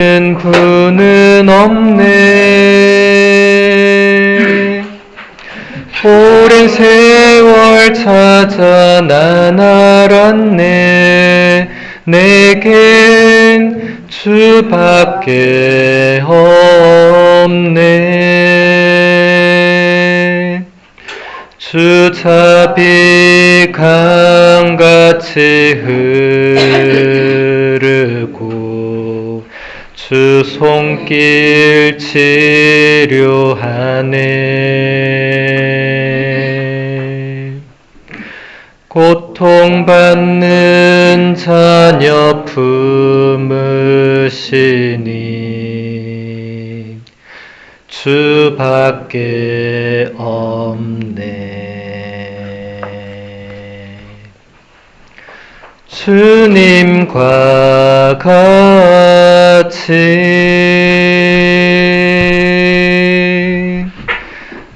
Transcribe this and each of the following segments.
부는 없네. 오랜 세월 찾아 난 알았네. 내겐 주밖에 없네. 주 자비 강같이 흐르고 주 손길 치료하네. 고통받는 자녀 품으시니 주밖에 없네. 주님과 같이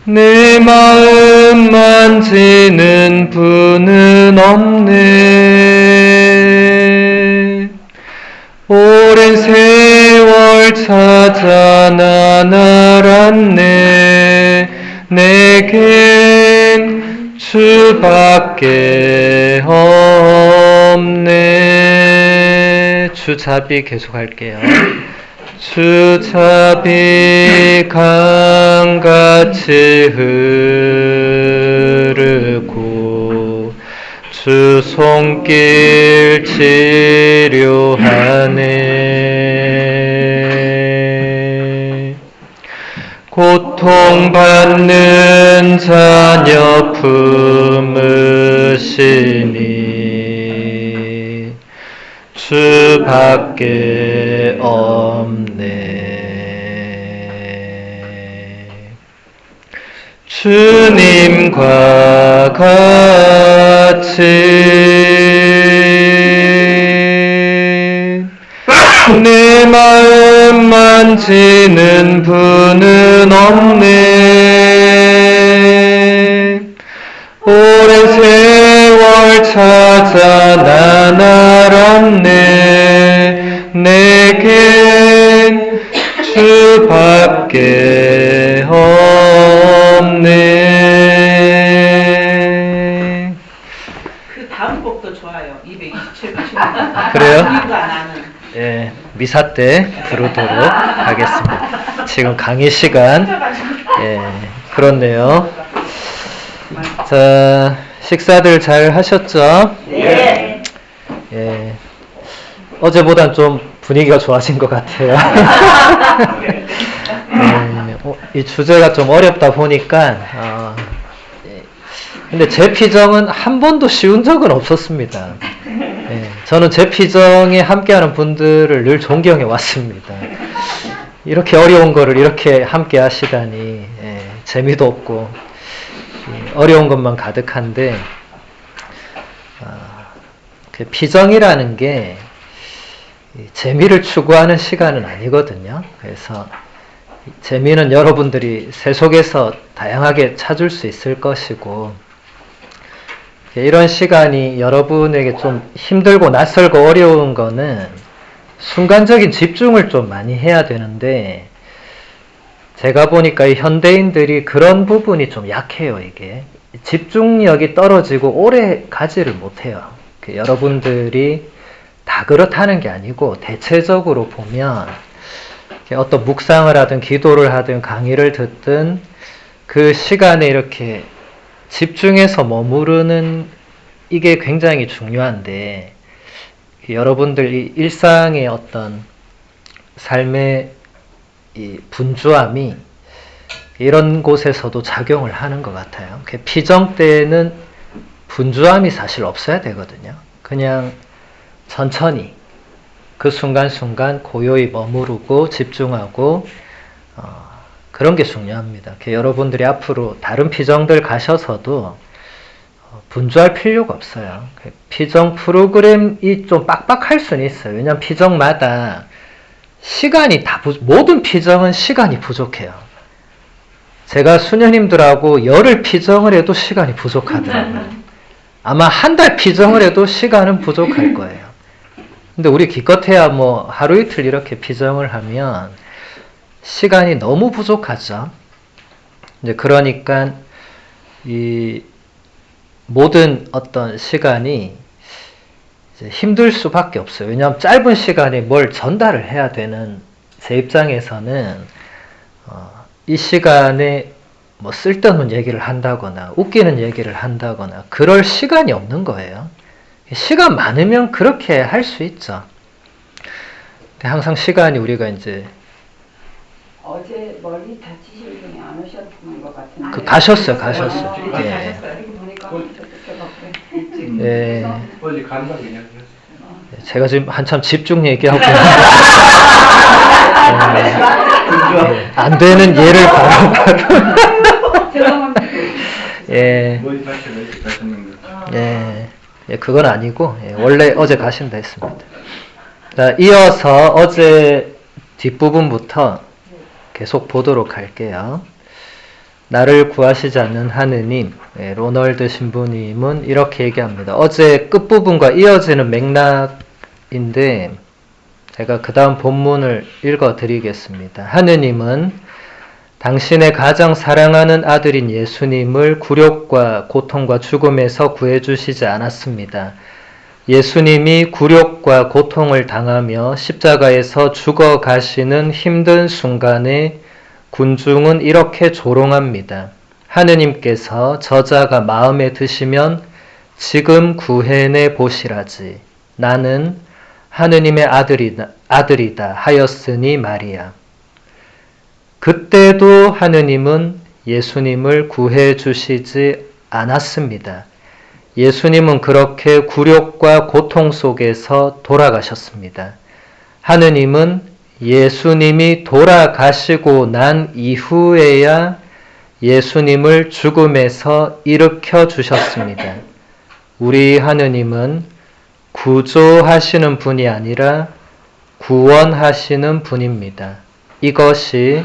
내 마음 만지는 분은 없네. 오랜 세월 찾아 난 알았네. 내겐 주밖에 없네. 주자비 계속할게요. 주자비 강같이 흐르고 주 손길 치료하네. 고통받는 자녀 품으시니 주밖에 없네. 주님과 같이 내 마음 만지는 분은 없네. 오랜 세월 찾아 난 알았네. 내겐 주밖에 없네. 그 다음 곡도 좋아요. 227번. 그래요? 우리가 나는. 예, 미사 때 부르도록 하겠습니다. 지금 강의 시간. 예, 그렇네요. 자, 식사들 잘 하셨죠? 네. 예, 어제보단 좀 분위기가 좋아진 것 같아요. 이 주제가 좀 어렵다 보니까, 근데 제 피정은 한 번도 쉬운 적은 없었습니다. 예, 저는 제 피정에 함께하는 분들을 늘 존경해 왔습니다. 이렇게 어려운 거를 이렇게 함께 하시다니, 재미도 없고, 어려운 것만 가득한데, 그 피정이라는 게 재미를 추구하는 시간은 아니거든요. 그래서 재미는 여러분들이 새 속에서 다양하게 찾을 수 있을 것이고, 이런 시간이 여러분에게 좀 힘들고 낯설고 어려운 거는 순간적인 집중을 좀 많이 해야 되는데, 제가 보니까 이 현대인들이 그런 부분이 좀 약해요. 이게 집중력이 떨어지고 오래 가지를 못해요. 여러분들이 다 그렇다는 게 아니고 대체적으로 보면 어떤 묵상을 하든 기도를 하든 강의를 듣든 그 시간에 이렇게 집중해서 머무르는 이게 굉장히 중요한데, 여러분들 이 일상의 어떤 삶의 이 분주함이 이런 곳에서도 작용을 하는 것 같아요. 피정 때는 분주함이 사실 없어야 되거든요. 그냥 천천히 그 순간순간 고요히 머무르고 집중하고 그런 게 중요합니다. 여러분들이 앞으로 다른 피정들 가셔서도 분주할 필요가 없어요. 피정 프로그램이 좀 빡빡할 수는 있어요. 왜냐하면 피정마다 시간이 모든 피정은 시간이 부족해요. 제가 수녀님들하고 열흘 피정을 해도 시간이 부족하더라고요. 아마 한 달 피정을 해도 시간은 부족할 거예요. 근데 우리 기껏해야 뭐 하루 이틀 이렇게 피정을 하면 시간이 너무 부족하죠. 이제 그러니까 이 모든 어떤 시간이 이제 힘들 수밖에 없어요. 왜냐하면 짧은 시간에 뭘 전달을 해야 되는 제 입장에서는 이 시간에 뭐 쓸데없는 얘기를 한다거나 웃기는 얘기를 한다거나 그럴 시간이 없는 거예요. 시간 많으면 그렇게 할 수 있죠. 근데 항상 시간이 우리가 이제 어제 멀리 다치신 분이 안 오셨던 것 같은데. 그 가셨어요. 예. 이렇게 보니까 예. 어제 간다고 이야기했어요. 제가 지금 한참 집중 얘기하고 안 되는 예를 바로 죄송합니다. 예. 머리 다치고 이렇게 가셨는데. 예, 그건 아니고 원래 어제 가신다 했습니다. 자, 이어서 어제 뒷부분부터 계속 보도록 할게요. 나를 구하시지 않는 하느님, 로널드 신부님은 이렇게 얘기합니다. 어제 끝부분과 이어지는 맥락인데 제가 그 다음 본문을 읽어드리겠습니다. 하느님은 당신의 가장 사랑하는 아들인 예수님을 굴욕과 고통과 죽음에서 구해주시지 않았습니다. 예수님이 굴욕과 고통을 당하며 십자가에서 죽어가시는 힘든 순간에 군중은 이렇게 조롱합니다. 하느님께서 저자가 마음에 드시면 지금 구해내 보시라지. 나는 하느님의 아들이다 하였으니 말이야. 그때도 하느님은 예수님을 구해 주시지 않았습니다. 예수님은 그렇게 굴욕과 고통 속에서 돌아가셨습니다. 하느님은 예수님이 돌아가시고 난 이후에야 예수님을 죽음에서 일으켜 주셨습니다. 우리 하느님은 구조하시는 분이 아니라 구원하시는 분입니다. 이것이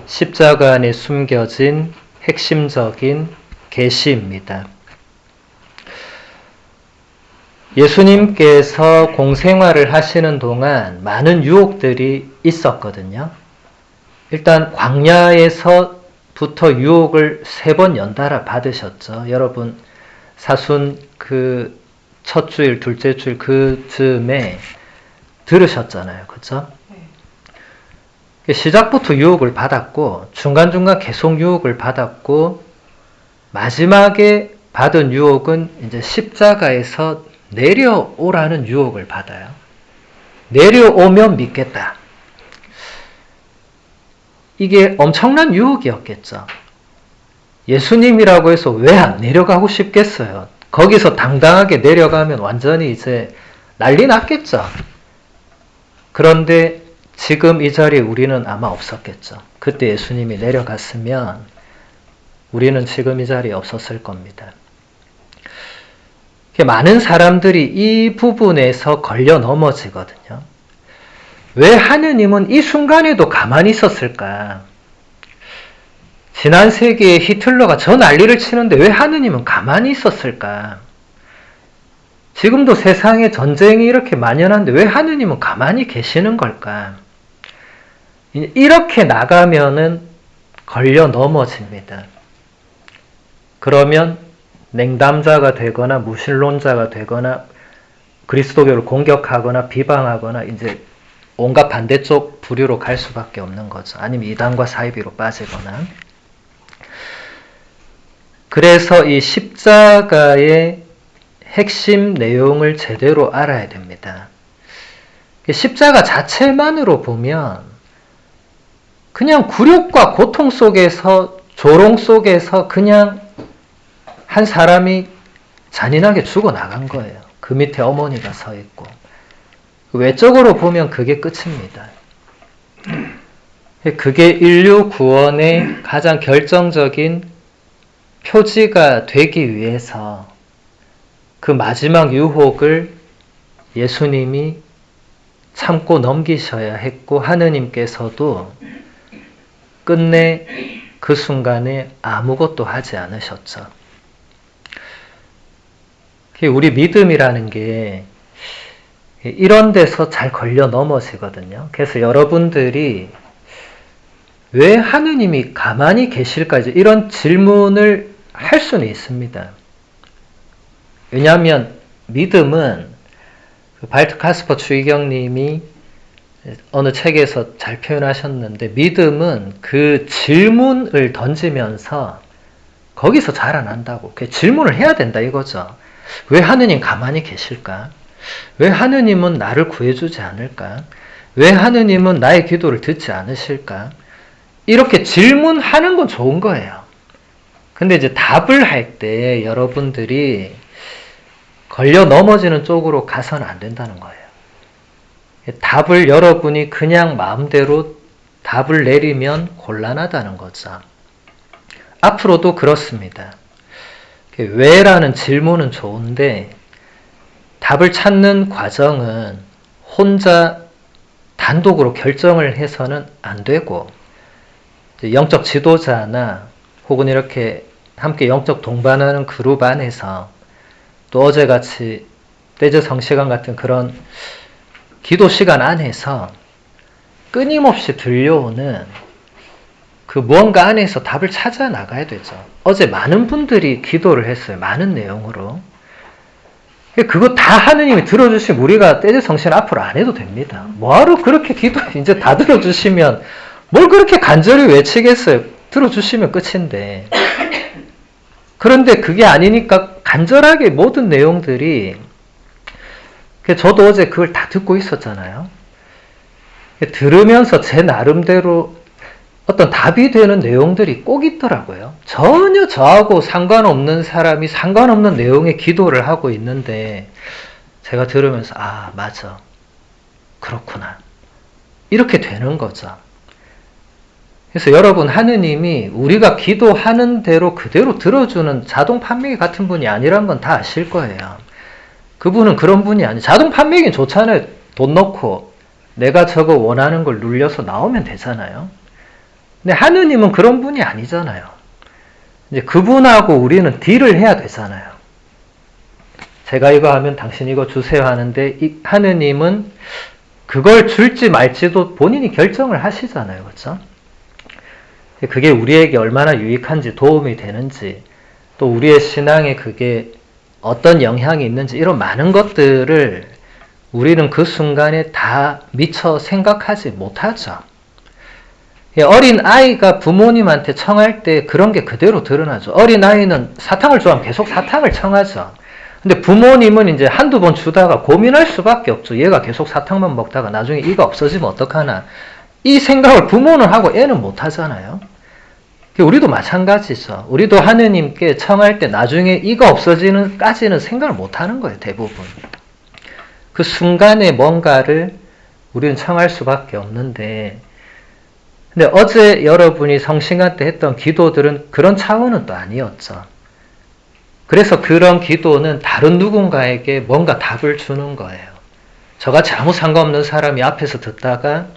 십자가 안에 숨겨진 핵심적인 계시입니다. 예수님께서 공생활을 하시는 동안 많은 유혹들이 있었거든요. 일단 광야에서부터 유혹을 3번 연달아 받으셨죠. 여러분 사순 그 첫 주일, 둘째 주일 그 즈음에 들으셨잖아요. 그렇죠? 시작부터 유혹을 받았고 중간중간 계속 유혹을 받았고 마지막에 받은 유혹은 이제 십자가에서 내려오라는 유혹을 받아요. 내려오면 믿겠다. 이게 엄청난 유혹이었겠죠. 예수님이라고 해서 왜 안 내려가고 싶겠어요? 거기서 당당하게 내려가면 완전히 이제 난리 났겠죠. 그런데 지금 이 자리에 우리는 아마 없었겠죠. 그때 예수님이 내려갔으면 우리는 지금 이 자리에 없었을 겁니다. 많은 사람들이 이 부분에서 걸려 넘어지거든요. 왜 하느님은 이 순간에도 가만히 있었을까? 지난 세기에 히틀러가 저 난리를 치는데 왜 하느님은 가만히 있었을까? 지금도 세상에 전쟁이 이렇게 만연한데 왜 하느님은 가만히 계시는 걸까? 이렇게 나가면은 걸려 넘어집니다. 그러면 냉담자가 되거나 무신론자가 되거나 그리스도교를 공격하거나 비방하거나 이제 온갖 반대쪽 부류로 갈 수밖에 없는 거죠. 아니면 이단과 사이비로 빠지거나. 그래서 이 십자가의 핵심 내용을 제대로 알아야 됩니다. 십자가 자체만으로 보면 그냥 굴욕과 고통 속에서 조롱 속에서 그냥 한 사람이 잔인하게 죽어나간 거예요. 그 밑에 어머니가 서 있고. 외적으로 보면 그게 끝입니다. 그게 인류 구원의 가장 결정적인 표지가 되기 위해서 그 마지막 유혹을 예수님이 참고 넘기셔야 했고 하느님께서도 끝내 그 순간에 아무것도 하지 않으셨죠. 우리 믿음이라는 게 이런 데서 잘 걸려 넘어지거든요. 그래서 여러분들이 왜 하느님이 가만히 계실까? 이런 질문을 할 수는 있습니다. 왜냐하면 믿음은 발트 카스퍼 추이경님이 어느 책에서 잘 표현하셨는데, 믿음은 그 질문을 던지면서 거기서 자라난다고. 그 질문을 해야 된다 이거죠. 왜 하느님 가만히 계실까? 왜 하느님은 나를 구해주지 않을까? 왜 하느님은 나의 기도를 듣지 않으실까? 이렇게 질문하는 건 좋은 거예요. 근데 이제 답을 할 때 여러분들이 걸려 넘어지는 쪽으로 가서는 안 된다는 거예요. 답을 여러분이 그냥 마음대로 답을 내리면 곤란하다는 거죠. 앞으로도 그렇습니다. 왜라는 질문은 좋은데 답을 찾는 과정은 혼자 단독으로 결정을 해서는 안 되고, 영적 지도자나 혹은 이렇게 함께 영적 동반하는 그룹 안에서 또 어제같이 떼저 성시간 같은 그런 기도 시간 안에서 끊임없이 들려오는 그 무언가 안에서 답을 찾아 나가야 되죠. 어제 많은 분들이 기도를 했어요. 많은 내용으로. 그거 다 하느님이 들어주시면 우리가 떼저 성신 앞으로 안 해도 됩니다. 뭐하러 그렇게 기도 이제 다 들어주시면 뭘 그렇게 간절히 외치겠어요. 들어주시면 끝인데. 그런데 그게 아니니까 간절하게 모든 내용들이, 저도 어제 그걸 다 듣고 있었잖아요. 들으면서 제 나름대로 어떤 답이 되는 내용들이 꼭 있더라고요. 전혀 저하고 상관없는 사람이 상관없는 내용의 기도를 하고 있는데 제가 들으면서 아, 맞아. 그렇구나. 이렇게 되는 거죠. 그래서 여러분, 하느님이 우리가 기도하는 대로 그대로 들어주는 자동 판매기 같은 분이 아니란 건 다 아실 거예요. 그분은 그런 분이 아니에요. 자동 판매기는 좋잖아요. 돈 넣고 내가 저거 원하는 걸 눌려서 나오면 되잖아요. 근데 하느님은 그런 분이 아니잖아요. 이제 그분하고 우리는 딜을 해야 되잖아요. 제가 이거 하면 당신 이거 주세요 하는데 이 하느님은 그걸 줄지 말지도 본인이 결정을 하시잖아요. 그렇죠? 그게 우리에게 얼마나 유익한지, 도움이 되는지, 또 우리의 신앙에 그게 어떤 영향이 있는지, 이런 많은 것들을 우리는 그 순간에 다 미처 생각하지 못하죠. 어린 아이가 부모님한테 청할 때 그런 게 그대로 드러나죠. 어린 아이는 사탕을 좋아하면 계속 사탕을 청하죠. 근데 부모님은 이제 한두 번 주다가 고민할 수밖에 없죠. 얘가 계속 사탕만 먹다가 나중에 이가 없어지면 어떡하나. 이 생각을 부모는 하고 애는 못 하잖아요. 우리도 마찬가지죠. 우리도 하느님께 청할 때 나중에 이가 없어지는까지는 생각을 못 하는 거예요. 대부분. 그 순간에 뭔가를 우리는 청할 수밖에 없는데, 근데 어제 여러분이 성신간 때 했던 기도들은 그런 차원은 또 아니었죠. 그래서 그런 기도는 다른 누군가에게 뭔가 답을 주는 거예요. 저같이 아무 상관없는 사람이 앞에서 듣다가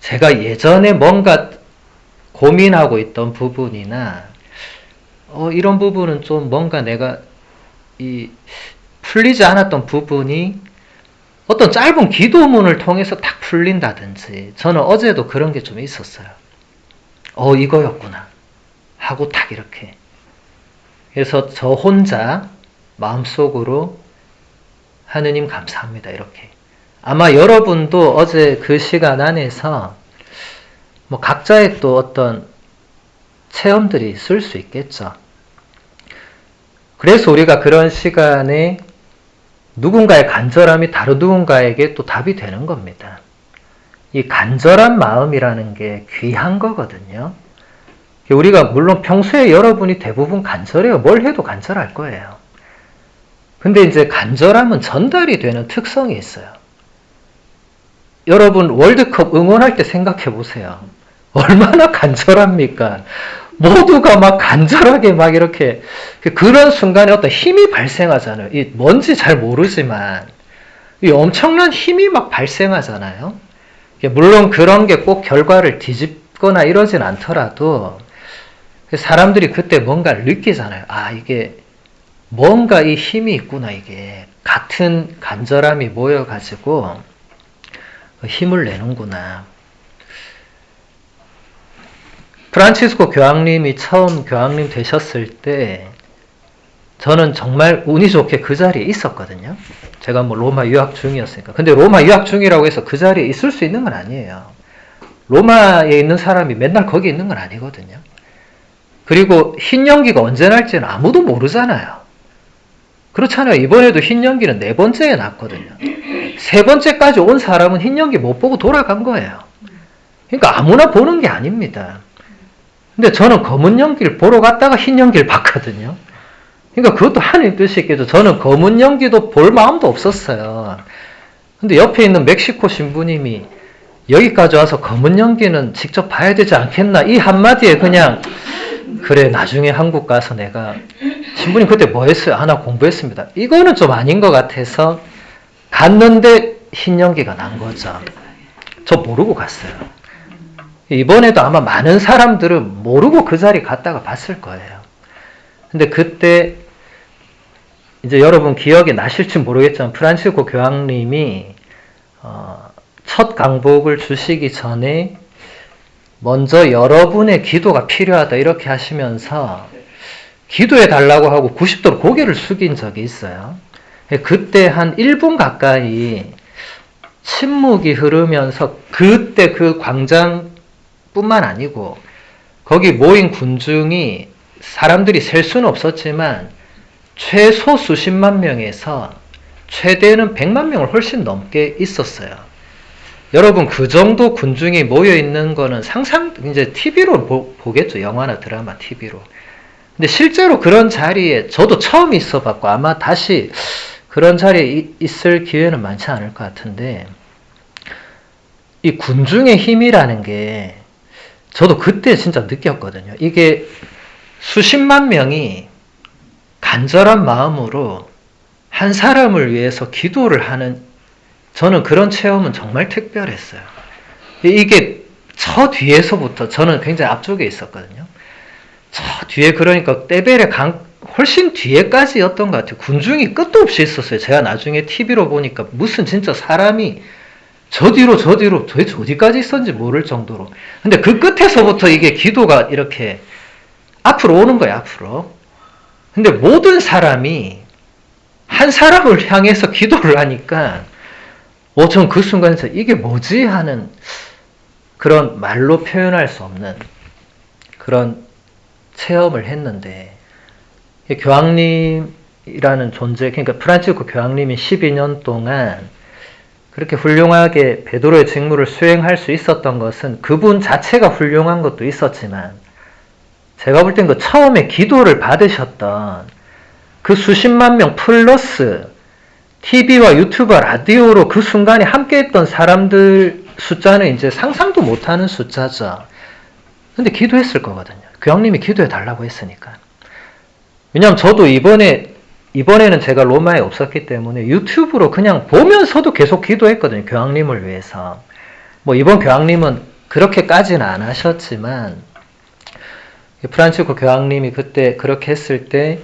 제가 예전에 뭔가 고민하고 있던 부분이나 이런 부분은 좀 뭔가 내가 풀리지 않았던 부분이 어떤 짧은 기도문을 통해서 딱 풀린다든지, 저는 어제도 그런 게 좀 있었어요. 이거였구나 하고 딱 이렇게. 그래서 저 혼자 마음속으로 하느님 감사합니다 이렇게. 아마 여러분도 어제 그 시간 안에서 뭐 각자의 또 어떤 체험들이 있을 수 있겠죠. 그래서 우리가 그런 시간에 누군가의 간절함이 다른 누군가에게 또 답이 되는 겁니다. 이 간절한 마음이라는 게 귀한 거거든요. 우리가 물론 평소에 여러분이 대부분 간절해요. 뭘 해도 간절할 거예요. 근데 이제 간절함은 전달이 되는 특성이 있어요. 여러분 월드컵 응원할 때 생각해 보세요. 얼마나 간절합니까? 모두가 막 간절하게 막 이렇게, 그런 순간에 어떤 힘이 발생하잖아요. 뭔지 잘 모르지만 이 엄청난 힘이 막 발생하잖아요. 물론 그런 게 꼭 결과를 뒤집거나 이러진 않더라도 사람들이 그때 뭔가를 느끼잖아요. 아, 이게 뭔가 이 힘이 있구나, 이게. 같은 간절함이 모여가지고 힘을 내는구나. 프란치스코 교황님이 처음 교황님 되셨을 때 저는 정말 운이 좋게 그 자리에 있었거든요. 제가 뭐 로마 유학 중이었으니까. 근데 로마 유학 중이라고 해서 그 자리에 있을 수 있는 건 아니에요. 로마에 있는 사람이 맨날 거기 있는 건 아니거든요. 그리고 흰 연기가 언제 날지는 아무도 모르잖아요. 그렇잖아요. 이번에도 흰 연기는 4번째에 났거든요. 3번째까지 온 사람은 흰 연기 못 보고 돌아간 거예요. 그러니까 아무나 보는 게 아닙니다. 근데 저는 검은 연기를 보러 갔다가 흰 연기를 봤거든요. 그러니까 그것도 하나님 뜻이겠죠. 저는 검은 연기도 볼 마음도 없었어요. 근데 옆에 있는 멕시코 신부님이 여기까지 와서 검은 연기는 직접 봐야 되지 않겠나, 이 한마디에 그냥 그래 나중에 한국 가서 내가, 신부님 그때 뭐 했어요? 나 공부했습니다. 이거는 좀 아닌 것 같아서 갔는데 흰 연기가 난 거죠. 저 모르고 갔어요. 이번에도 아마 많은 사람들은 모르고 그 자리 갔다가 봤을 거예요. 근데 그때 이제 여러분 기억이 나실지 모르겠지만 프란치스코 교황님이 첫 강복을 주시기 전에 먼저 여러분의 기도가 필요하다 이렇게 하시면서 기도해 달라고 하고 90도로 고개를 숙인 적이 있어요. 그때 한 1분 가까이 침묵이 흐르면서 그때 그 광장뿐만 아니고 거기 모인 군중이 사람들이 셀 수는 없었지만 최소 수십만 명에서 최대는 100만 명을 훨씬 넘게 있었어요. 여러분 그 정도 군중이 모여 있는 거는 상상 이제 TV로 보겠죠. 영화나 드라마 TV로. 근데 실제로 그런 자리에 저도 처음 있어 봤고 아마 다시 그런 자리에 있을 기회는 많지 않을 것 같은데, 이 군중의 힘이라는 게 저도 그때 진짜 느꼈거든요. 이게 수십만 명이 간절한 마음으로 한 사람을 위해서 기도를 하는, 저는 그런 체험은 정말 특별했어요. 이게 저 뒤에서부터, 저는 굉장히 앞쪽에 있었거든요. 저 뒤에, 그러니까 떼벨의 훨씬 뒤에까지였던 것 같아요. 군중이 끝도 없이 있었어요. 제가 나중에 TV로 보니까 무슨 진짜 사람이 저 뒤로 도대체 어디까지 있었는지 모를 정도로. 근데 그 끝에서부터 이게 기도가 이렇게 앞으로 오는 거예요, 앞으로. 근데 모든 사람이 한 사람을 향해서 기도를 하니까 전 그 순간에서 이게 뭐지 하는 그런 말로 표현할 수 없는 그런 체험을 했는데, 교황님이라는 존재, 그러니까 프란치스코 교황님이 12년 동안 그렇게 훌륭하게 베드로의 직무를 수행할 수 있었던 것은 그분 자체가 훌륭한 것도 있었지만, 제가 볼 땐 그 처음에 기도를 받으셨던 그 수십만 명 플러스 TV와 유튜브와 라디오로 그 순간에 함께했던 사람들 숫자는 이제 상상도 못하는 숫자죠. 근데 기도했을 거거든요. 교황님이 기도해 달라고 했으니까. 왜냐하면 저도 이번에는 제가 로마에 없었기 때문에 유튜브로 그냥 보면서도 계속 기도했거든요. 교황님을 위해서. 뭐 이번 교황님은 그렇게까지는 안 하셨지만, 프란치스코 교황님이 그때 그렇게 했을 때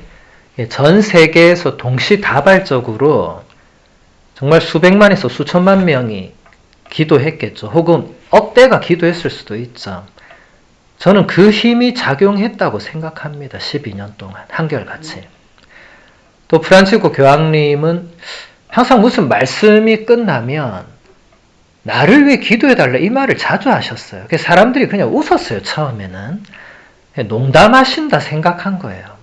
전 세계에서 동시다발적으로 정말 수백만에서 수천만 명이 기도했겠죠. 혹은 억대가 기도했을 수도 있죠. 저는 그 힘이 작용했다고 생각합니다. 12년 동안 한결같이. 또 프란치스코 교황님은 항상 무슨 말씀이 끝나면 나를 위해 기도해달라 이 말을 자주 하셨어요. 그래서 사람들이 그냥 웃었어요. 처음에는. 농담하신다 생각한 거예요.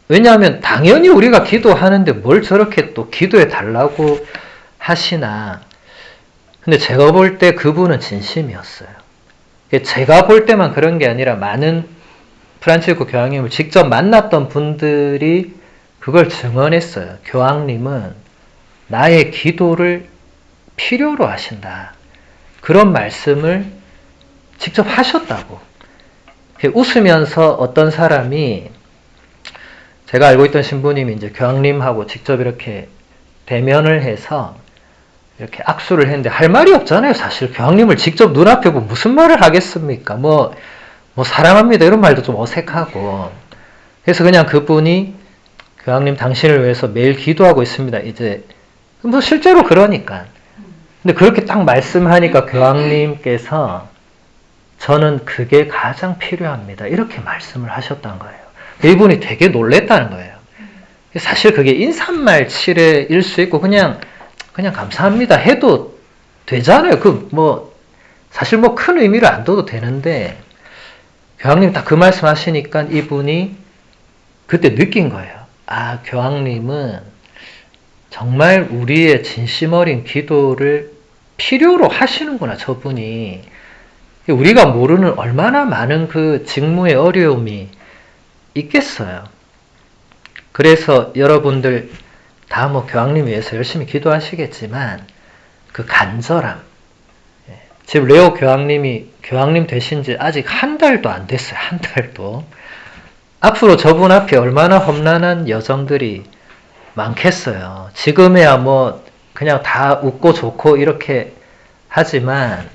왜냐하면 당연히 우리가 기도하는데 뭘 저렇게 또 기도해 달라고 하시나. 근데 제가 볼 때 그분은 진심이었어요. 제가 볼 때만 그런 게 아니라 많은 프란치스코 교황님을 직접 만났던 분들이 그걸 증언했어요. 교황님은 나의 기도를 필요로 하신다. 그런 말씀을 직접 하셨다고. 웃으면서 어떤 사람이, 제가 알고 있던 신부님이 이제 교황님하고 직접 이렇게 대면을 해서 이렇게 악수를 했는데 할 말이 없잖아요. 사실 교황님을 직접 눈앞에 보고 무슨 말을 하겠습니까? 뭐 사랑합니다 이런 말도 좀 어색하고. 그래서 그냥 그분이 교황님 당신을 위해서 매일 기도하고 있습니다. 이제 뭐 실제로 그러니까. 근데 그렇게 딱 말씀하니까 교황님께서 저는 그게 가장 필요합니다. 이렇게 말씀을 하셨다는 거예요. 이분이 되게 놀랬다는 거예요. 사실 그게 인사말 칠해일 수 있고 그냥 감사합니다 해도 되잖아요. 사실 큰 의미를 안 둬도 되는데 교황님 딱 그 말씀 하시니까 이분이 그때 느낀 거예요. 아, 교황님은 정말 우리의 진심 어린 기도를 필요로 하시는구나, 저분이. 우리가 모르는 얼마나 많은 그 직무의 어려움이 있겠어요. 그래서 여러분들 다 교황님 위해서 열심히 기도하시겠지만 그 간절함. 지금 레오 교황님이 교황님 되신 지 아직 한 달도 안 됐어요. 한 달도. 앞으로 저분 앞에 얼마나 험난한 여정들이 많겠어요. 지금에야 그냥 다 웃고 좋고 이렇게 하지만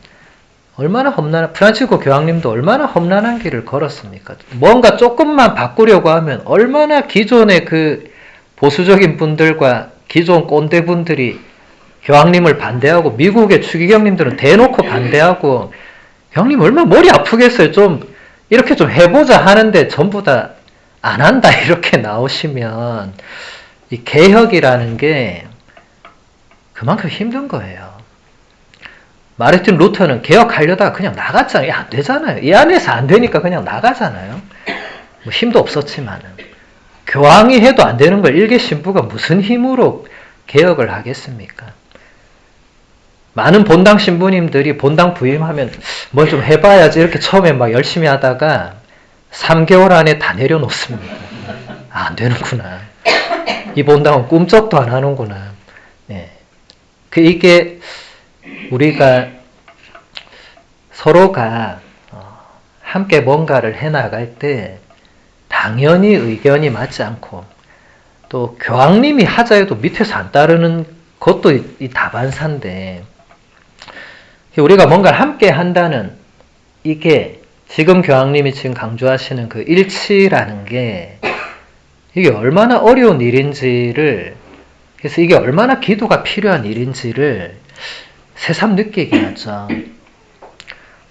얼마나 프란치스코 교황님도 얼마나 험난한 길을 걸었습니까? 뭔가 조금만 바꾸려고 하면 얼마나 기존의 그 보수적인 분들과 기존 꼰대분들이 교황님을 반대하고 미국의 추기경님들은 대놓고 반대하고 교황님 얼마나 머리 아프겠어요. 이렇게 좀 해보자 하는데 전부 다 안 한다 이렇게 나오시면 이 개혁이라는 게 그만큼 힘든 거예요. 마르틴 루터는 개혁하려다가 그냥 나갔잖아요. 안 되잖아요. 이 안에서 안 되니까 그냥 나가잖아요. 힘도 없었지만은. 교황이 해도 안 되는 걸 일개 신부가 무슨 힘으로 개혁을 하겠습니까? 많은 본당 신부님들이 본당 부임하면 뭘 좀 해봐야지 이렇게 처음에 열심히 하다가 3개월 안에 다 내려놓습니다. 아, 안 되는구나. 이 본당은 꿈쩍도 안 하는구나. 네. 이게 우리가 서로가 함께 뭔가를 해나갈 때 당연히 의견이 맞지 않고 또 교황님이 하자 해도 밑에서 안 따르는 것도 이 다반사인데 우리가 뭔가를 함께 한다는 이게 지금 교황님이 지금 강조하시는 그 일치라는 게 이게 얼마나 어려운 일인지를 그래서 이게 얼마나 기도가 필요한 일인지를 새삼 느끼게 하죠.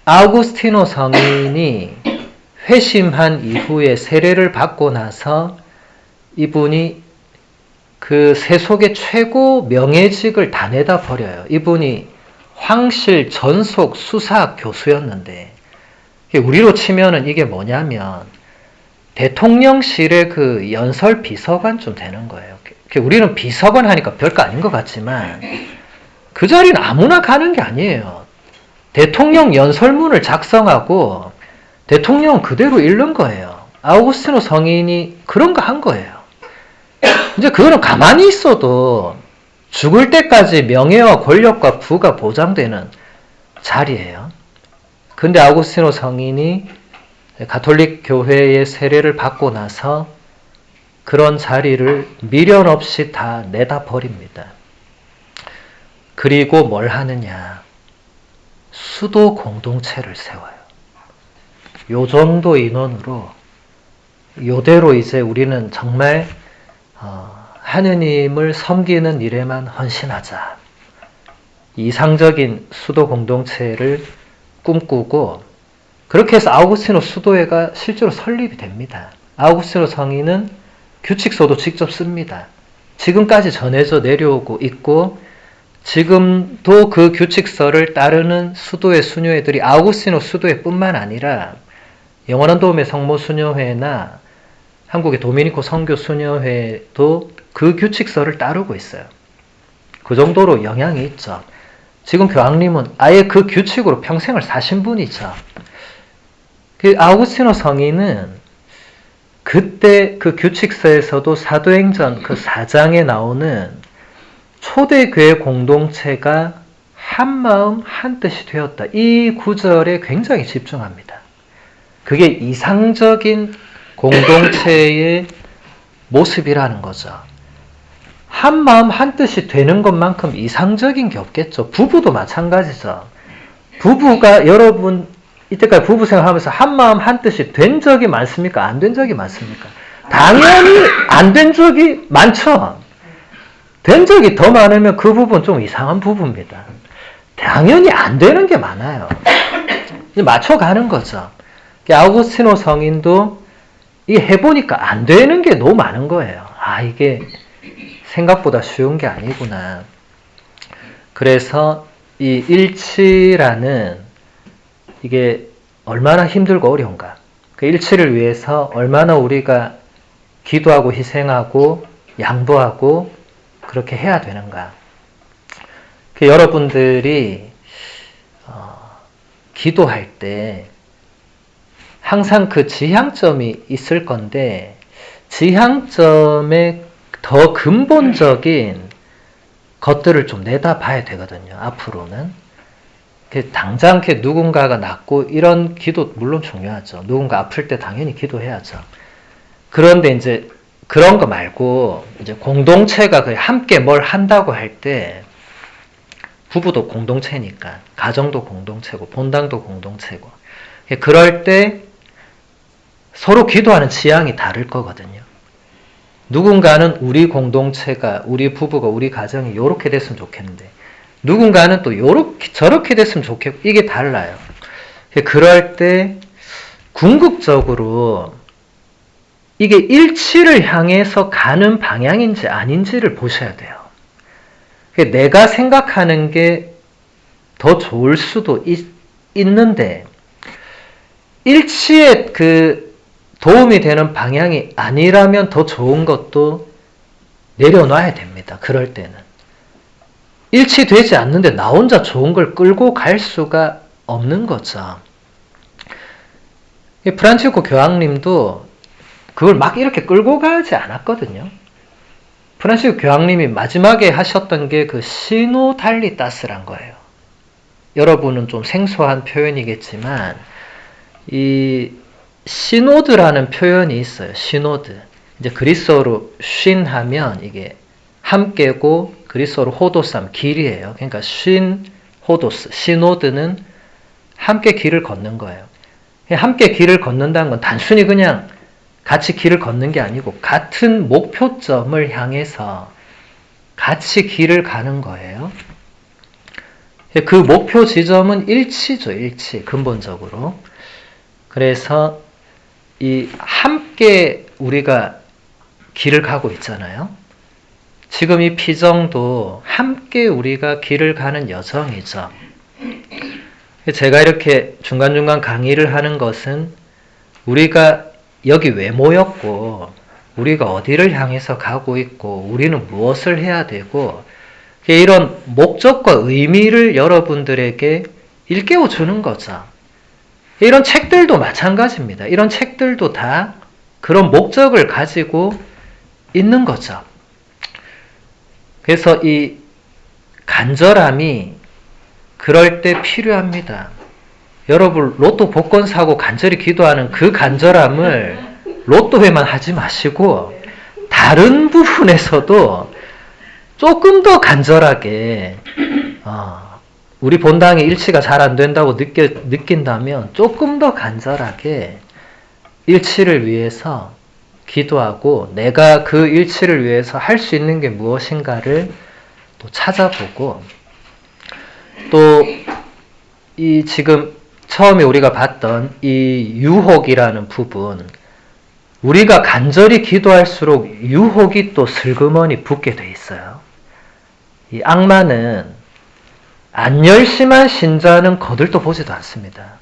아우구스티노 성인이 회심한 이후에 세례를 받고 나서 이분이 그 세속의 최고 명예직을 다 내다 버려요. 이분이 황실 전속 수사학 교수였는데 우리로 치면은 이게 뭐냐면 대통령실의 그 연설 비서관쯤 되는 거예요. 우리는 비서관 하니까 별거 아닌 것 같지만 그 자리는 아무나 가는 게 아니에요. 대통령 연설문을 작성하고 대통령 그대로 읽는 거예요. 아우구스티노 성인이 그런 거 한 거예요. 이제 그거는 가만히 있어도 죽을 때까지 명예와 권력과 부가 보장되는 자리예요. 근데 아우구스티노 성인이 가톨릭 교회의 세례를 받고 나서 그런 자리를 미련 없이 다 내다 버립니다. 그리고 뭘 하느냐? 수도 공동체를 세워요. 요 정도 인원으로 요대로 이제 우리는 정말 하느님을 섬기는 일에만 헌신하자. 이상적인 수도 공동체를 꿈꾸고 그렇게 해서 아우구스티노 수도회가 실제로 설립이 됩니다. 아우구스티노 성인은 규칙서도 직접 씁니다. 지금까지 전해져 내려오고 있고 지금도 그 규칙서를 따르는 수도회 수녀회들이 아우구스티노 수도회뿐만 아니라 영원한 도움의 성모 수녀회나 한국의 도미니코 선교 수녀회도 그 규칙서를 따르고 있어요. 그 정도로 영향이 있죠. 지금 교황님은 아예 그 규칙으로 평생을 사신 분이죠. 그 아우구스티노 성인은 그때 그 규칙서에서도 사도행전 그 4장에 나오는 초대교회 공동체가 한마음 한뜻이 되었다. 이 구절에 굉장히 집중합니다. 그게 이상적인 공동체의 모습이라는 거죠. 한마음 한뜻이 되는 것만큼 이상적인 게 없겠죠. 부부도 마찬가지죠. 부부가 여러분 이때까지 부부 생활하면서 한마음 한뜻이 된 적이 많습니까? 안 된 적이 많습니까? 당연히 안 된 적이 많죠. 된 적이 더 많으면 그 부분 좀 이상한 부분입니다. 당연히 안 되는 게 많아요. 이제 맞춰가는 거죠. 아우구스티노 성인도 이 해보니까 안 되는 게 너무 많은 거예요. 아, 이게 생각보다 쉬운 게 아니구나. 그래서 이 일치라는 이게 얼마나 힘들고 어려운가. 그 일치를 위해서 얼마나 우리가 기도하고 희생하고 양보하고 그렇게 해야 되는가. 여러분들이 기도할 때 항상 그 지향점이 있을 건데 지향점의 더 근본적인 것들을 좀 내다봐야 되거든요. 앞으로는. 당장 누군가가 낫고 이런 기도 물론 중요하죠. 누군가 아플 때 당연히 기도해야죠. 그런데 이제 그런 거 말고 이제 공동체가 거의 함께 뭘 한다고 할 때 부부도 공동체니까 가정도 공동체고 본당도 공동체고 그럴 때 서로 기도하는 지향이 다를 거거든요. 누군가는 우리 공동체가 우리 부부가 우리 가정이 이렇게 됐으면 좋겠는데 누군가는 또 요렇게 저렇게 됐으면 좋겠고 이게 달라요. 그럴 때 궁극적으로 이게 일치를 향해서 가는 방향인지 아닌지를 보셔야 돼요. 내가 생각하는 게 더 좋을 수도 있는데 일치에 그 도움이 되는 방향이 아니라면 더 좋은 것도 내려놔야 됩니다. 그럴 때는. 일치되지 않는데 나 혼자 좋은 걸 끌고 갈 수가 없는 거죠. 프란치스코 교황님도 그걸 막 이렇게 끌고 가지 않았거든요. 프란치스코 교황님이 마지막에 하셨던 게 그 시노달리타스란 거예요. 여러분은 좀 생소한 표현이겠지만 이 시노드라는 표현이 있어요. 시노드. 이제 그리스어로 쉰 하면 이게 함께고 그리스어로 호도스 길이에요. 그러니까 쉰 호도스 시노드는 함께 길을 걷는 거예요. 함께 길을 걷는다는 건 단순히 그냥 같이 길을 걷는 게 아니고 같은 목표점을 향해서 같이 길을 가는 거예요. 그 목표 지점은 일치죠. 일치. 근본적으로. 그래서 이 함께 우리가 길을 가고 있잖아요. 지금 이 피정도 함께 우리가 길을 가는 여정이죠. 제가 이렇게 중간중간 강의를 하는 것은 우리가 여기 왜 모였고 우리가 어디를 향해서 가고 있고 우리는 무엇을 해야 되고 이런 목적과 의미를 여러분들에게 일깨워 주는 거죠. 이런 책들도 마찬가지입니다. 이런 책들도 다 그런 목적을 가지고 있는 거죠. 그래서 이 간절함이 그럴 때 필요합니다. 여러분 로또 복권 사고 간절히 기도하는 그 간절함을 로또에만 하지 마시고 다른 부분에서도 조금 더 간절하게 우리 본당의 일치가 잘 안 된다고 느낀다면 조금 더 간절하게 일치를 위해서 기도하고 내가 그 일치를 위해서 할 수 있는 게 무엇인가를 또 찾아보고 또 이 지금 처음에 우리가 봤던 이 유혹이라는 부분 우리가 간절히 기도할수록 유혹이 또 슬그머니 붙게 돼 있어요. 이 악마는 안 열심한 신자는 거들떠 보지도 않습니다.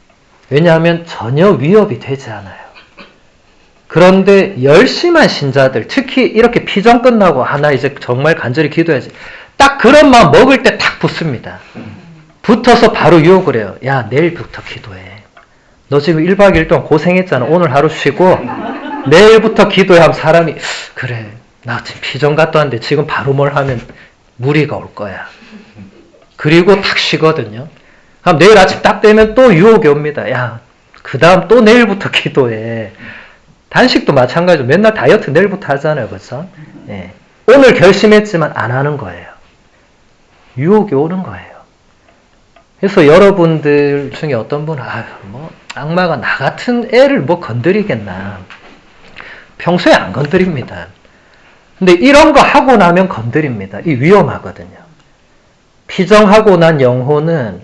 왜냐하면 전혀 위협이 되지 않아요. 그런데 열심한 신자들, 특히 이렇게 피정 끝나고 하나 이제 정말 간절히 기도해야지. 딱 그런 마음 먹을 때 탁 붙습니다. 붙어서 바로 유혹을 해요. 야, 내일부터 기도해. 너 지금 1박 2일 동안 고생했잖아. 오늘 하루 쉬고 내일부터 기도해 하면 사람이 그래, 나 지금 피정 갔다 왔는데 지금 바로 뭘 하면 무리가 올 거야. 그리고 탁 쉬거든요. 그럼 내일 아침 딱 되면 또 유혹이 옵니다. 야, 그 다음 또 내일부터 기도해. 단식도 마찬가지로 맨날 다이어트 내일부터 하잖아요. 그렇죠? 예. 오늘 결심했지만 안 하는 거예요. 유혹이 오는 거예요. 그래서 여러분들 중에 어떤 분은 악마가 나 같은 애를 뭐 건드리겠나. 평소에 안 건드립니다. 근데 이런 거 하고 나면 건드립니다. 이 위험하거든요. 피정하고 난 영혼은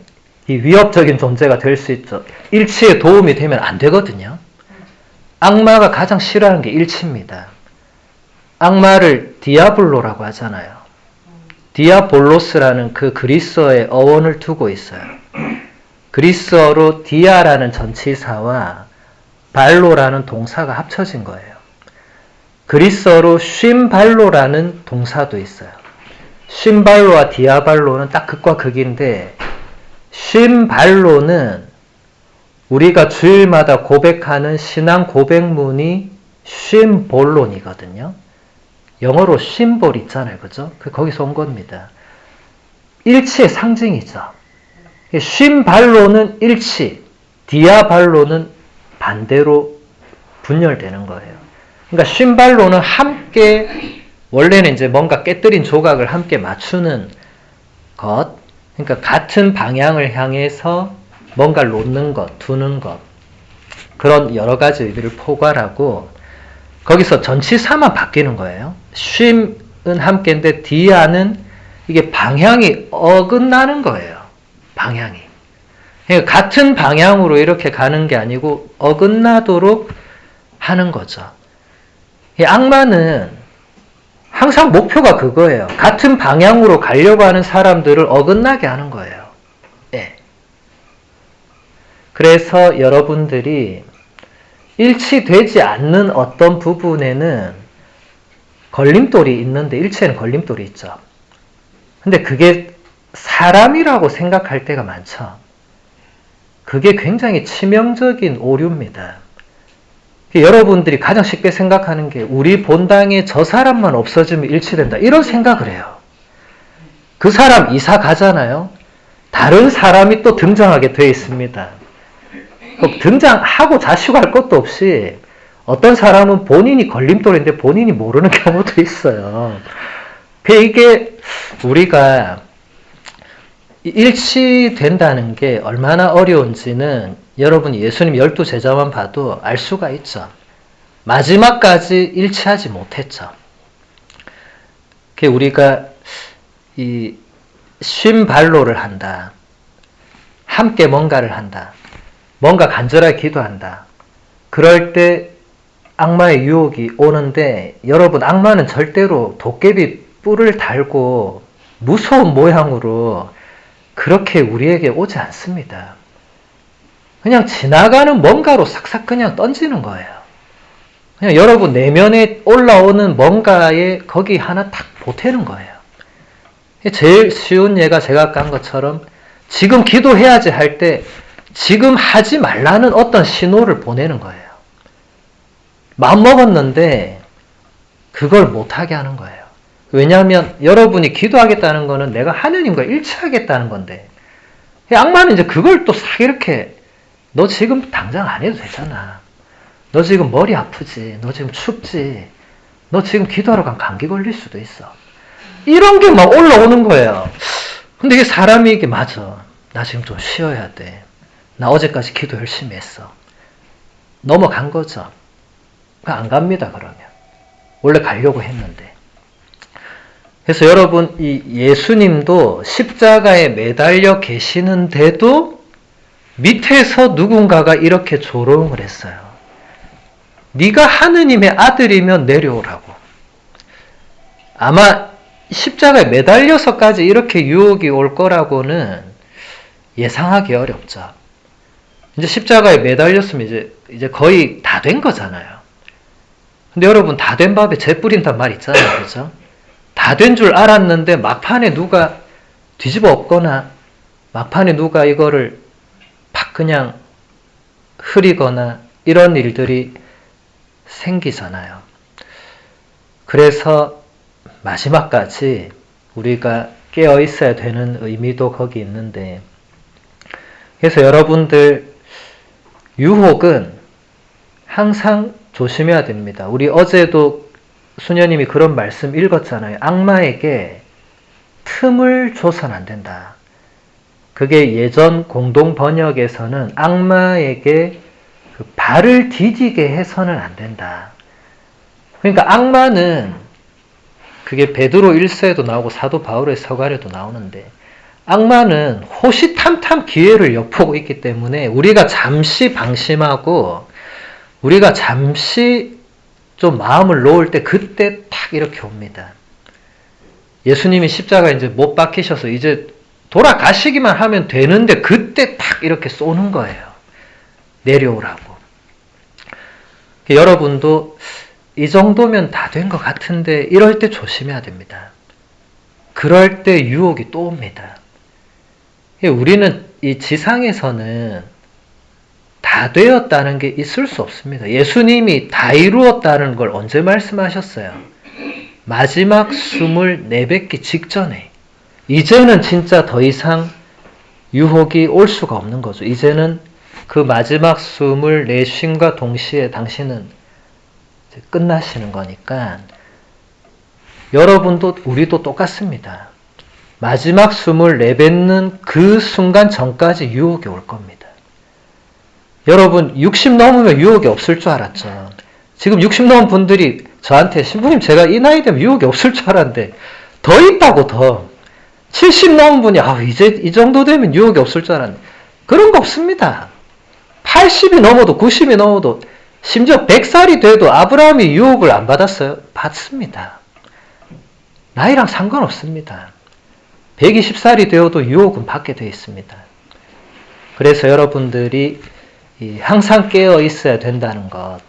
이 위협적인 존재가 될 수 있죠. 일치에 도움이 되면 안 되거든요. 악마가 가장 싫어하는 게 일치입니다. 악마를 디아블로라고 하잖아요. 디아볼로스라는 그 그리스어의 어원을 두고 있어요. 그리스어로 디아라는 전치사와 발로라는 동사가 합쳐진 거예요. 그리스어로 쉼발로라는 동사도 있어요. 쉼발로와 디아발로는 딱 극과 극인데, 쉼발로는 우리가 주일마다 고백하는 신앙 고백문이 쉼볼론이거든요. 영어로 심볼 있잖아요. 그죠? 거기서 온 겁니다. 일치의 상징이죠. 쉼발로는 일치, 디아발로는 반대로 분열되는 거예요. 그러니까 쉼발로는 함께, 원래는 이제 뭔가 깨뜨린 조각을 함께 맞추는 것, 그러니까 같은 방향을 향해서 뭔가를 놓는 것, 두는 것, 그런 여러 가지 의미를 포괄하고, 거기서 전치사만 바뀌는 거예요. 쉼은 함께인데 디아는 이게 방향이 어긋나는 거예요. 방향이. 그러니까 같은 방향으로 이렇게 가는 게 아니고 어긋나도록 하는 거죠. 이 악마는 항상 목표가 그거예요. 같은 방향으로 가려고 하는 사람들을 어긋나게 하는 거예요. 예. 그래서 여러분들이 일치되지 않는 어떤 부분에는 걸림돌이 있는데, 일체는 걸림돌이 있죠. 근데 그게 사람이라고 생각할 때가 많죠. 그게 굉장히 치명적인 오류입니다. 여러분들이 가장 쉽게 생각하는 게 우리 본당에 저 사람만 없어지면 일치된다, 이런 생각을 해요. 그 사람 이사 가잖아요. 다른 사람이 또 등장하게 되어 있습니다. 등장하고 자시고 할 것도 없이 어떤 사람은 본인이 걸림돌인데 본인이 모르는 경우도 있어요. 이게 우리가 일치된다는 게 얼마나 어려운지는 여러분이 예수님 12제자만 봐도 알 수가 있죠. 마지막까지 일치하지 못했죠. 우리가 이 쉼발로를 한다, 함께 뭔가를 한다, 뭔가 간절하게 기도한다, 그럴 때 악마의 유혹이 오는데, 여러분, 악마는 절대로 도깨비 뿔을 달고 무서운 모양으로 그렇게 우리에게 오지 않습니다. 그냥 지나가는 뭔가로 싹싹 그냥 던지는 거예요. 그냥 여러분 내면에 올라오는 뭔가에 거기 하나 탁 보태는 거예요. 제일 쉬운 예가 제가 아까 한 것처럼 지금 기도해야지 할 때 지금 하지 말라는 어떤 신호를 보내는 거예요. 마음먹었는데 그걸 못하게 하는 거예요. 왜냐하면 여러분이 기도하겠다는 거는 내가 하느님과 일치하겠다는 건데, 악마는 이제 그걸 또 싹 이렇게, 너 지금 당장 안 해도 되잖아. 너 지금 머리 아프지. 너 지금 춥지. 너 지금 기도하러 가면 감기 걸릴 수도 있어. 이런 게 막 올라오는 거예요. 근데 이게 사람이 이게 맞아. 나 지금 좀 쉬어야 돼. 나 어제까지 기도 열심히 했어. 넘어간 거죠. 안 갑니다, 그러면. 원래 가려고 했는데. 그래서 여러분, 이 예수님도 십자가에 매달려 계시는데도 밑에서 누군가가 이렇게 조롱을 했어요. 네가 하느님의 아들이면 내려오라고. 아마 십자가에 매달려서까지 이렇게 유혹이 올 거라고는 예상하기 어렵죠. 이제 십자가에 매달렸으면 이제 거의 다 된 거잖아요. 근데 여러분, 다 된 밥에 재 뿌린단 말 있잖아요. 그죠? 다 된 줄 알았는데 막판에 누가 뒤집어 엎거나 막판에 누가 이거를 팍 그냥 흐리거나 이런 일들이 생기잖아요. 그래서 마지막까지 우리가 깨어 있어야 되는 의미도 거기 있는데, 그래서 여러분들 유혹은 항상 조심해야 됩니다. 우리 어제도 수녀님이 그런 말씀 읽었잖아요. 악마에게 틈을 줘서는 안 된다. 그게 예전 공동 번역에서는 악마에게 그 발을 디디게 해서는 안 된다. 그러니까 악마는 그게 베드로 1서에도 나오고 사도 바울의 서간에도 나오는데 악마는 호시탐탐 기회를 엿보고 있기 때문에 우리가 잠시 방심하고 우리가 잠시 좀 마음을 놓을 때 그때 탁 이렇게 옵니다. 예수님이 십자가 이제 못 박히셔서 이제 돌아가시기만 하면 되는데 그때 탁 이렇게 쏘는 거예요. 내려오라고. 여러분도 이 정도면 다 된 것 같은데 이럴 때 조심해야 됩니다. 그럴 때 유혹이 또 옵니다. 우리는 이 지상에서는 다 되었다는 게 있을 수 없습니다. 예수님이 다 이루었다는 걸 언제 말씀하셨어요? 마지막 숨을 내뱉기 직전에. 이제는 진짜 더 이상 유혹이 올 수가 없는 거죠. 이제는 그 마지막 숨을 내쉼과 동시에 당신은 끝나시는 거니까 여러분도 우리도 똑같습니다. 마지막 숨을 내뱉는 그 순간 전까지 유혹이 올 겁니다. 여러분 60 넘으면 유혹이 없을 줄 알았죠. 지금 60 넘은 분들이 저한테 신부님 제가 이 나이 되면 유혹이 없을 줄 알았는데 더 있다고 더. 70 넘은 분이 이제 이 정도 되면 유혹이 없을 줄 알았는데 그런 거 없습니다. 80이 넘어도 90이 넘어도 심지어 100살이 돼도 아브라함이 유혹을 안 받았어요? 받습니다. 나이랑 상관없습니다. 120살이 되어도 유혹은 받게 되어 있습니다. 그래서 여러분들이 항상 깨어 있어야 된다는 것,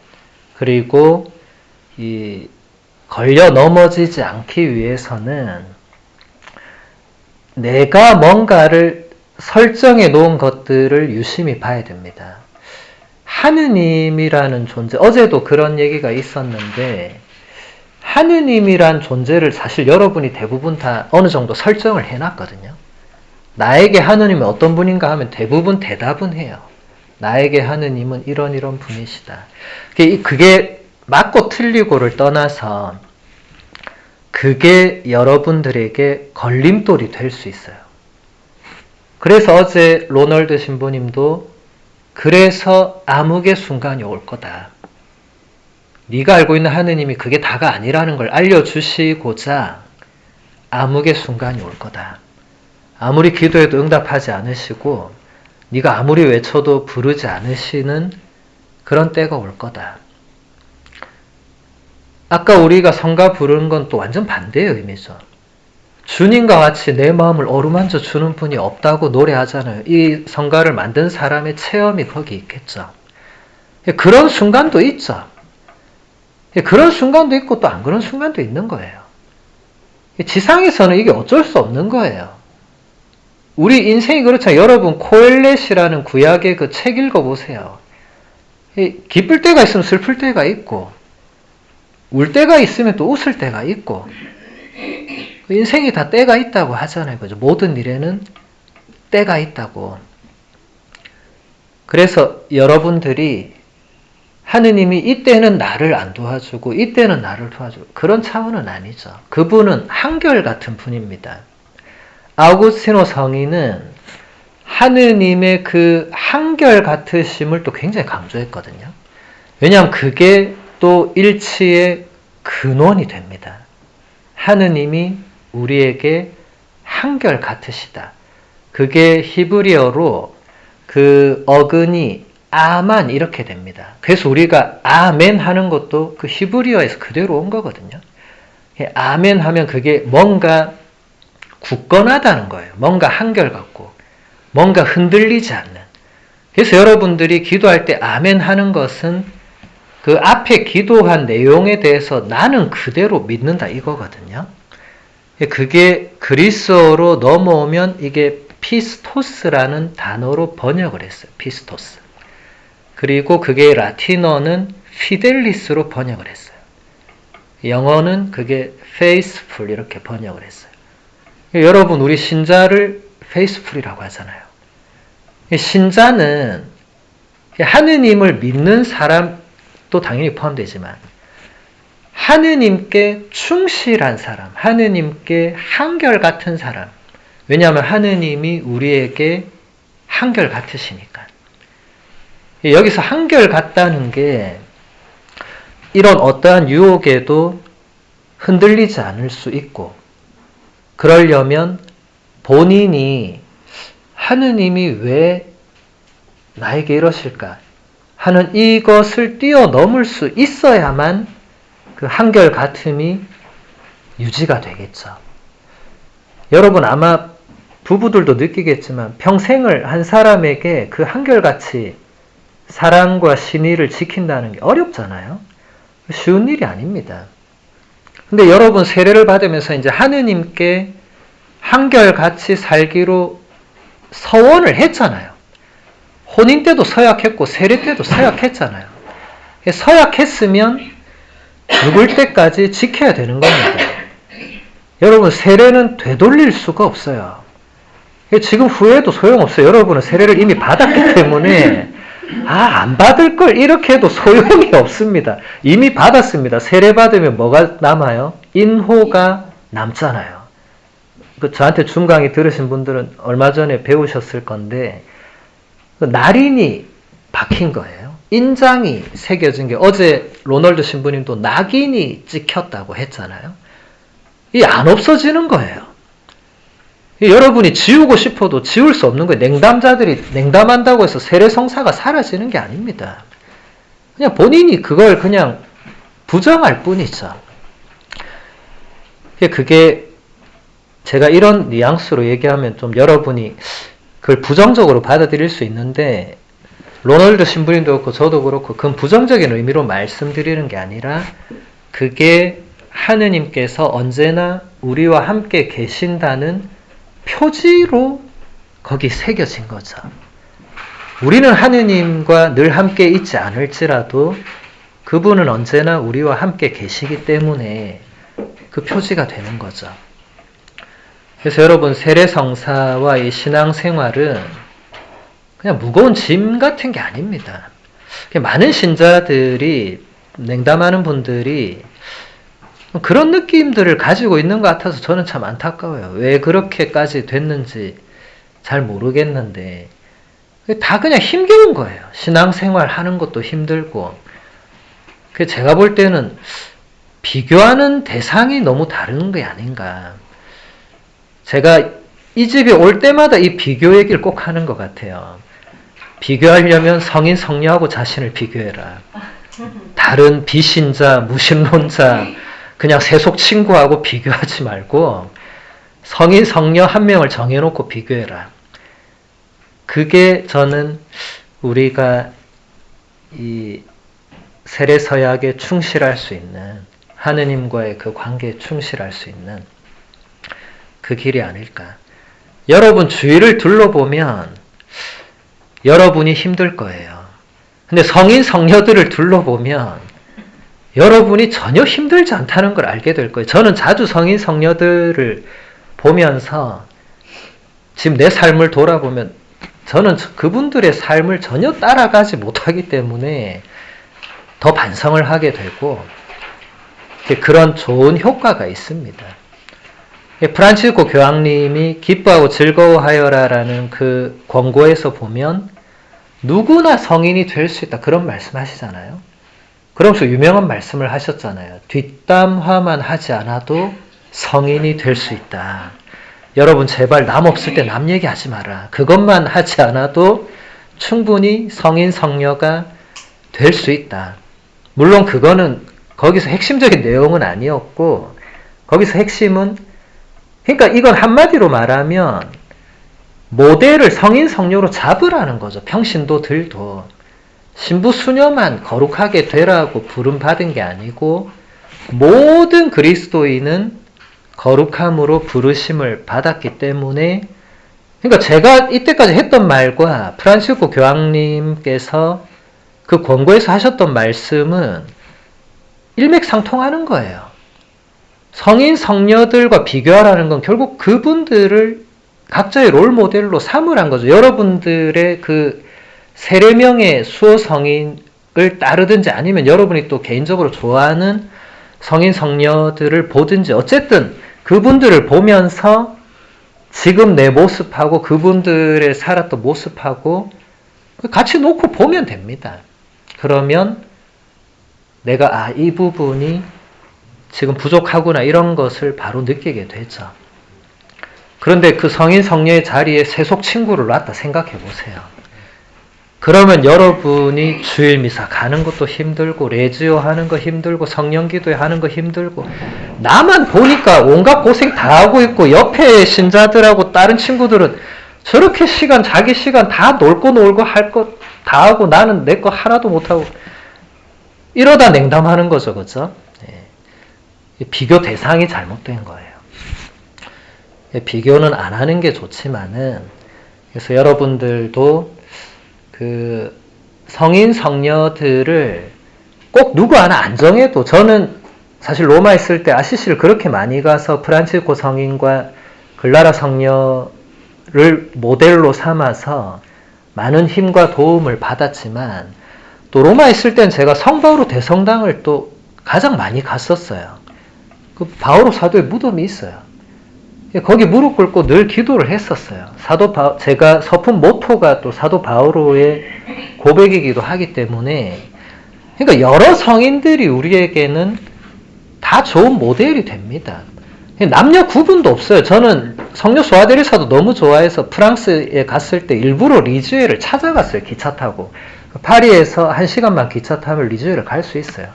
그리고 걸려 넘어지지 않기 위해서는 내가 뭔가를 설정해 놓은 것들을 유심히 봐야 됩니다. 하느님이라는 존재, 어제도 그런 얘기가 있었는데 하느님이란 존재를 사실 여러분이 대부분 다 어느 정도 설정을 해놨거든요. 나에게 하느님은 어떤 분인가 하면 대부분 대답은 해요. 나에게 하느님은 이런 분이시다. 그게 맞고 틀리고를 떠나서 그게 여러분들에게 걸림돌이 될 수 있어요. 그래서 어제 로널드 신부님도 그래서 암흑의 순간이 올 거다. 네가 알고 있는 하느님이 그게 다가 아니라는 걸 알려주시고자 암흑의 순간이 올 거다. 아무리 기도해도 응답하지 않으시고 네가 아무리 외쳐도 부르지 않으시는 그런 때가 올 거다. 아까 우리가 성가 부르는 건 또 완전 반대의 의미죠. 주님과 같이 내 마음을 어루만져 주는 분이 없다고 노래하잖아요. 이 성가를 만든 사람의 체험이 거기 있겠죠. 그런 순간도 있죠. 그런 순간도 있고 또 안 그런 순간도 있는 거예요. 지상에서는 이게 어쩔 수 없는 거예요. 우리 인생이 그렇잖아요. 여러분 코엘렛이라는 구약의 그 책 읽어보세요. 기쁠 때가 있으면 슬플 때가 있고 울 때가 있으면 또 웃을 때가 있고 인생이 다 때가 있다고 하잖아요. 그죠? 모든 일에는 때가 있다고. 그래서 여러분들이 하느님이 이때는 나를 안 도와주고 이때는 나를 도와주고 그런 차원은 아니죠. 그분은 한결같은 분입니다. 아우구스티노 성인은 하느님의 그 한결같으심을 또 굉장히 강조했거든요. 왜냐하면 그게 또 일치의 근원이 됩니다. 하느님이 우리에게 한결같으시다. 그게 히브리어로 그 어근이 아만 이렇게 됩니다. 그래서 우리가 아멘 하는 것도 그 히브리어에서 그대로 온 거거든요. 아멘 하면 그게 뭔가 굳건하다는 거예요. 뭔가 한결같고 뭔가 흔들리지 않는. 그래서 여러분들이 기도할 때 아멘 하는 것은 그 앞에 기도한 내용에 대해서 나는 그대로 믿는다 이거거든요. 그게 그리스어로 넘어오면 이게 피스토스라는 단어로 번역을 했어요. 피스토스. 그리고 그게 라틴어는 피델리스로 번역을 했어요. 영어는 그게 faithful 이렇게 번역을 했어요. 여러분 우리 신자를 faithful이라고 하잖아요. 신자는 하느님을 믿는 사람도 당연히 포함되지만 하느님께 충실한 사람, 하느님께 한결같은 사람. 왜냐하면 하느님이 우리에게 한결같으시니까. 여기서 한결같다는 게 이런 어떠한 유혹에도 흔들리지 않을 수 있고, 그러려면 본인이 하느님이 왜 나에게 이러실까 하는 이것을 뛰어넘을 수 있어야만 그 한결같음이 유지가 되겠죠. 여러분 아마 부부들도 느끼겠지만 평생을 한 사람에게 그 한결같이 사랑과 신의를 지킨다는 게 어렵잖아요. 쉬운 일이 아닙니다. 근데 여러분 세례를 받으면서 이제 하느님께 한결같이 살기로 서원을 했잖아요. 혼인 때도 서약했고 세례 때도 서약했잖아요. 서약했으면 죽을 때까지 지켜야 되는 겁니다. 여러분 세례는 되돌릴 수가 없어요. 지금 후회해도 소용없어요. 여러분은 세례를 이미 받았기 때문에 안 받을 걸 이렇게 해도 소용이 없습니다. 이미 받았습니다. 세례 받으면 뭐가 남아요? 인호가 남잖아요. 저한테 줌 강의 들으신 분들은 얼마 전에 배우셨을 건데 날인이 박힌 거예요. 인장이 새겨진 게 어제 로널드 신부님도 낙인이 찍혔다고 했잖아요. 이게 안 없어지는 거예요. 여러분이 지우고 싶어도 지울 수 없는 거예요. 냉담자들이 냉담한다고 해서 세례성사가 사라지는 게 아닙니다. 그냥 본인이 그걸 그냥 부정할 뿐이죠. 그게 제가 이런 뉘앙스로 얘기하면 좀 여러분이 그걸 부정적으로 받아들일 수 있는데 로널드 신부님도 그렇고 저도 그렇고 그건 부정적인 의미로 말씀드리는 게 아니라 그게 하느님께서 언제나 우리와 함께 계신다는 표지로 거기 새겨진 거죠. 우리는 하느님과 늘 함께 있지 않을지라도 그분은 언제나 우리와 함께 계시기 때문에 그 표지가 되는 거죠. 그래서 여러분 세례성사와 이 신앙생활은 그냥 무거운 짐 같은 게 아닙니다. 많은 신자들이 냉담하는 분들이 그런 느낌들을 가지고 있는 것 같아서 저는 참 안타까워요. 왜 그렇게까지 됐는지 잘 모르겠는데 다 그냥 힘겨운 거예요. 신앙생활 하는 것도 힘들고 제가 볼 때는 비교하는 대상이 너무 다른 게 아닌가. 제가 이 집에 올 때마다 이 비교 얘기를 꼭 하는 것 같아요. 비교하려면 성인 성녀하고 자신을 비교해라. 다른 비신자, 무신론자, 그냥 세속 친구하고 비교하지 말고 성인 성녀 한 명을 정해놓고 비교해라. 그게 저는 우리가 이 세례서약에 충실할 수 있는 하느님과의 그 관계에 충실할 수 있는 그 길이 아닐까. 여러분 주위를 둘러보면 여러분이 힘들 거예요. 근데 성인 성녀들을 둘러보면 여러분이 전혀 힘들지 않다는 걸 알게 될 거예요. 저는 자주 성인 성녀들을 보면서 지금 내 삶을 돌아보면 저는 그분들의 삶을 전혀 따라가지 못하기 때문에 더 반성을 하게 되고 그런 좋은 효과가 있습니다. 프란치스코 교황님이 기뻐하고 즐거워하여라라는 그 권고에서 보면 누구나 성인이 될 수 있다 그런 말씀하시잖아요. 그러면서 유명한 말씀을 하셨잖아요. 뒷담화만 하지 않아도 성인이 될 수 있다. 여러분 제발 남 없을 때 남 얘기하지 마라. 그것만 하지 않아도 충분히 성인 성녀가 될 수 있다. 물론 그거는 거기서 핵심적인 내용은 아니었고 거기서 핵심은 그러니까 이건 한마디로 말하면 모델을 성인 성녀로 잡으라는 거죠. 평신도들도 신부 수녀만 거룩하게 되라고 부름받은 게 아니고 모든 그리스도인은 거룩함으로 부르심을 받았기 때문에 그러니까 제가 이때까지 했던 말과 프란치스코 교황님께서 그 권고에서 하셨던 말씀은 일맥상통하는 거예요. 성인 성녀들과 비교하라는 건 결국 그분들을 각자의 롤 모델로 삼으란 거죠. 여러분들의 그 세례명의 수호 성인을 따르든지 아니면 여러분이 또 개인적으로 좋아하는 성인 성녀들을 보든지 어쨌든 그분들을 보면서 지금 내 모습하고 그분들의 살았던 모습하고 같이 놓고 보면 됩니다. 그러면 내가 이 부분이 지금 부족하구나 이런 것을 바로 느끼게 되죠. 그런데 그 성인 성녀의 자리에 세속 친구를 놨다 생각해 보세요. 그러면 여러분이 주일 미사 가는 것도 힘들고 레지오 하는 거 힘들고 성령기도회 하는 거 힘들고 나만 보니까 온갖 고생 다 하고 있고 옆에 신자들하고 다른 친구들은 저렇게 자기 시간 다 놀고 할 것 다 하고 나는 내 거 하나도 못하고 이러다 냉담하는 거죠. 그죠? 비교 대상이 잘못된 거예요. 비교는 안 하는 게 좋지만은 그래서 여러분들도 그 성인 성녀들을 꼭 누구 하나 안 정해도 저는 사실 로마 있을 때 아시시를 그렇게 많이 가서 프란치스코 성인과 글라라 성녀를 모델로 삼아서 많은 힘과 도움을 받았지만 또 로마 있을 땐 제가 성바오로 대성당을 또 가장 많이 갔었어요. 그 바오로 사도의 무덤이 있어요. 거기 무릎 꿇고 늘 기도를 했었어요. 제가 서품 모토가 또 사도 바오로의 고백이기도 하기 때문에 그러니까 여러 성인들이 우리에게는 다 좋은 모델이 됩니다. 남녀 구분도 없어요. 저는 성녀 소아데리사도 너무 좋아해서 프랑스에 갔을 때 일부러 리즈웨를 찾아갔어요. 기차 타고. 파리에서 1시간만 기차 타면 리즈웨를 갈 수 있어요.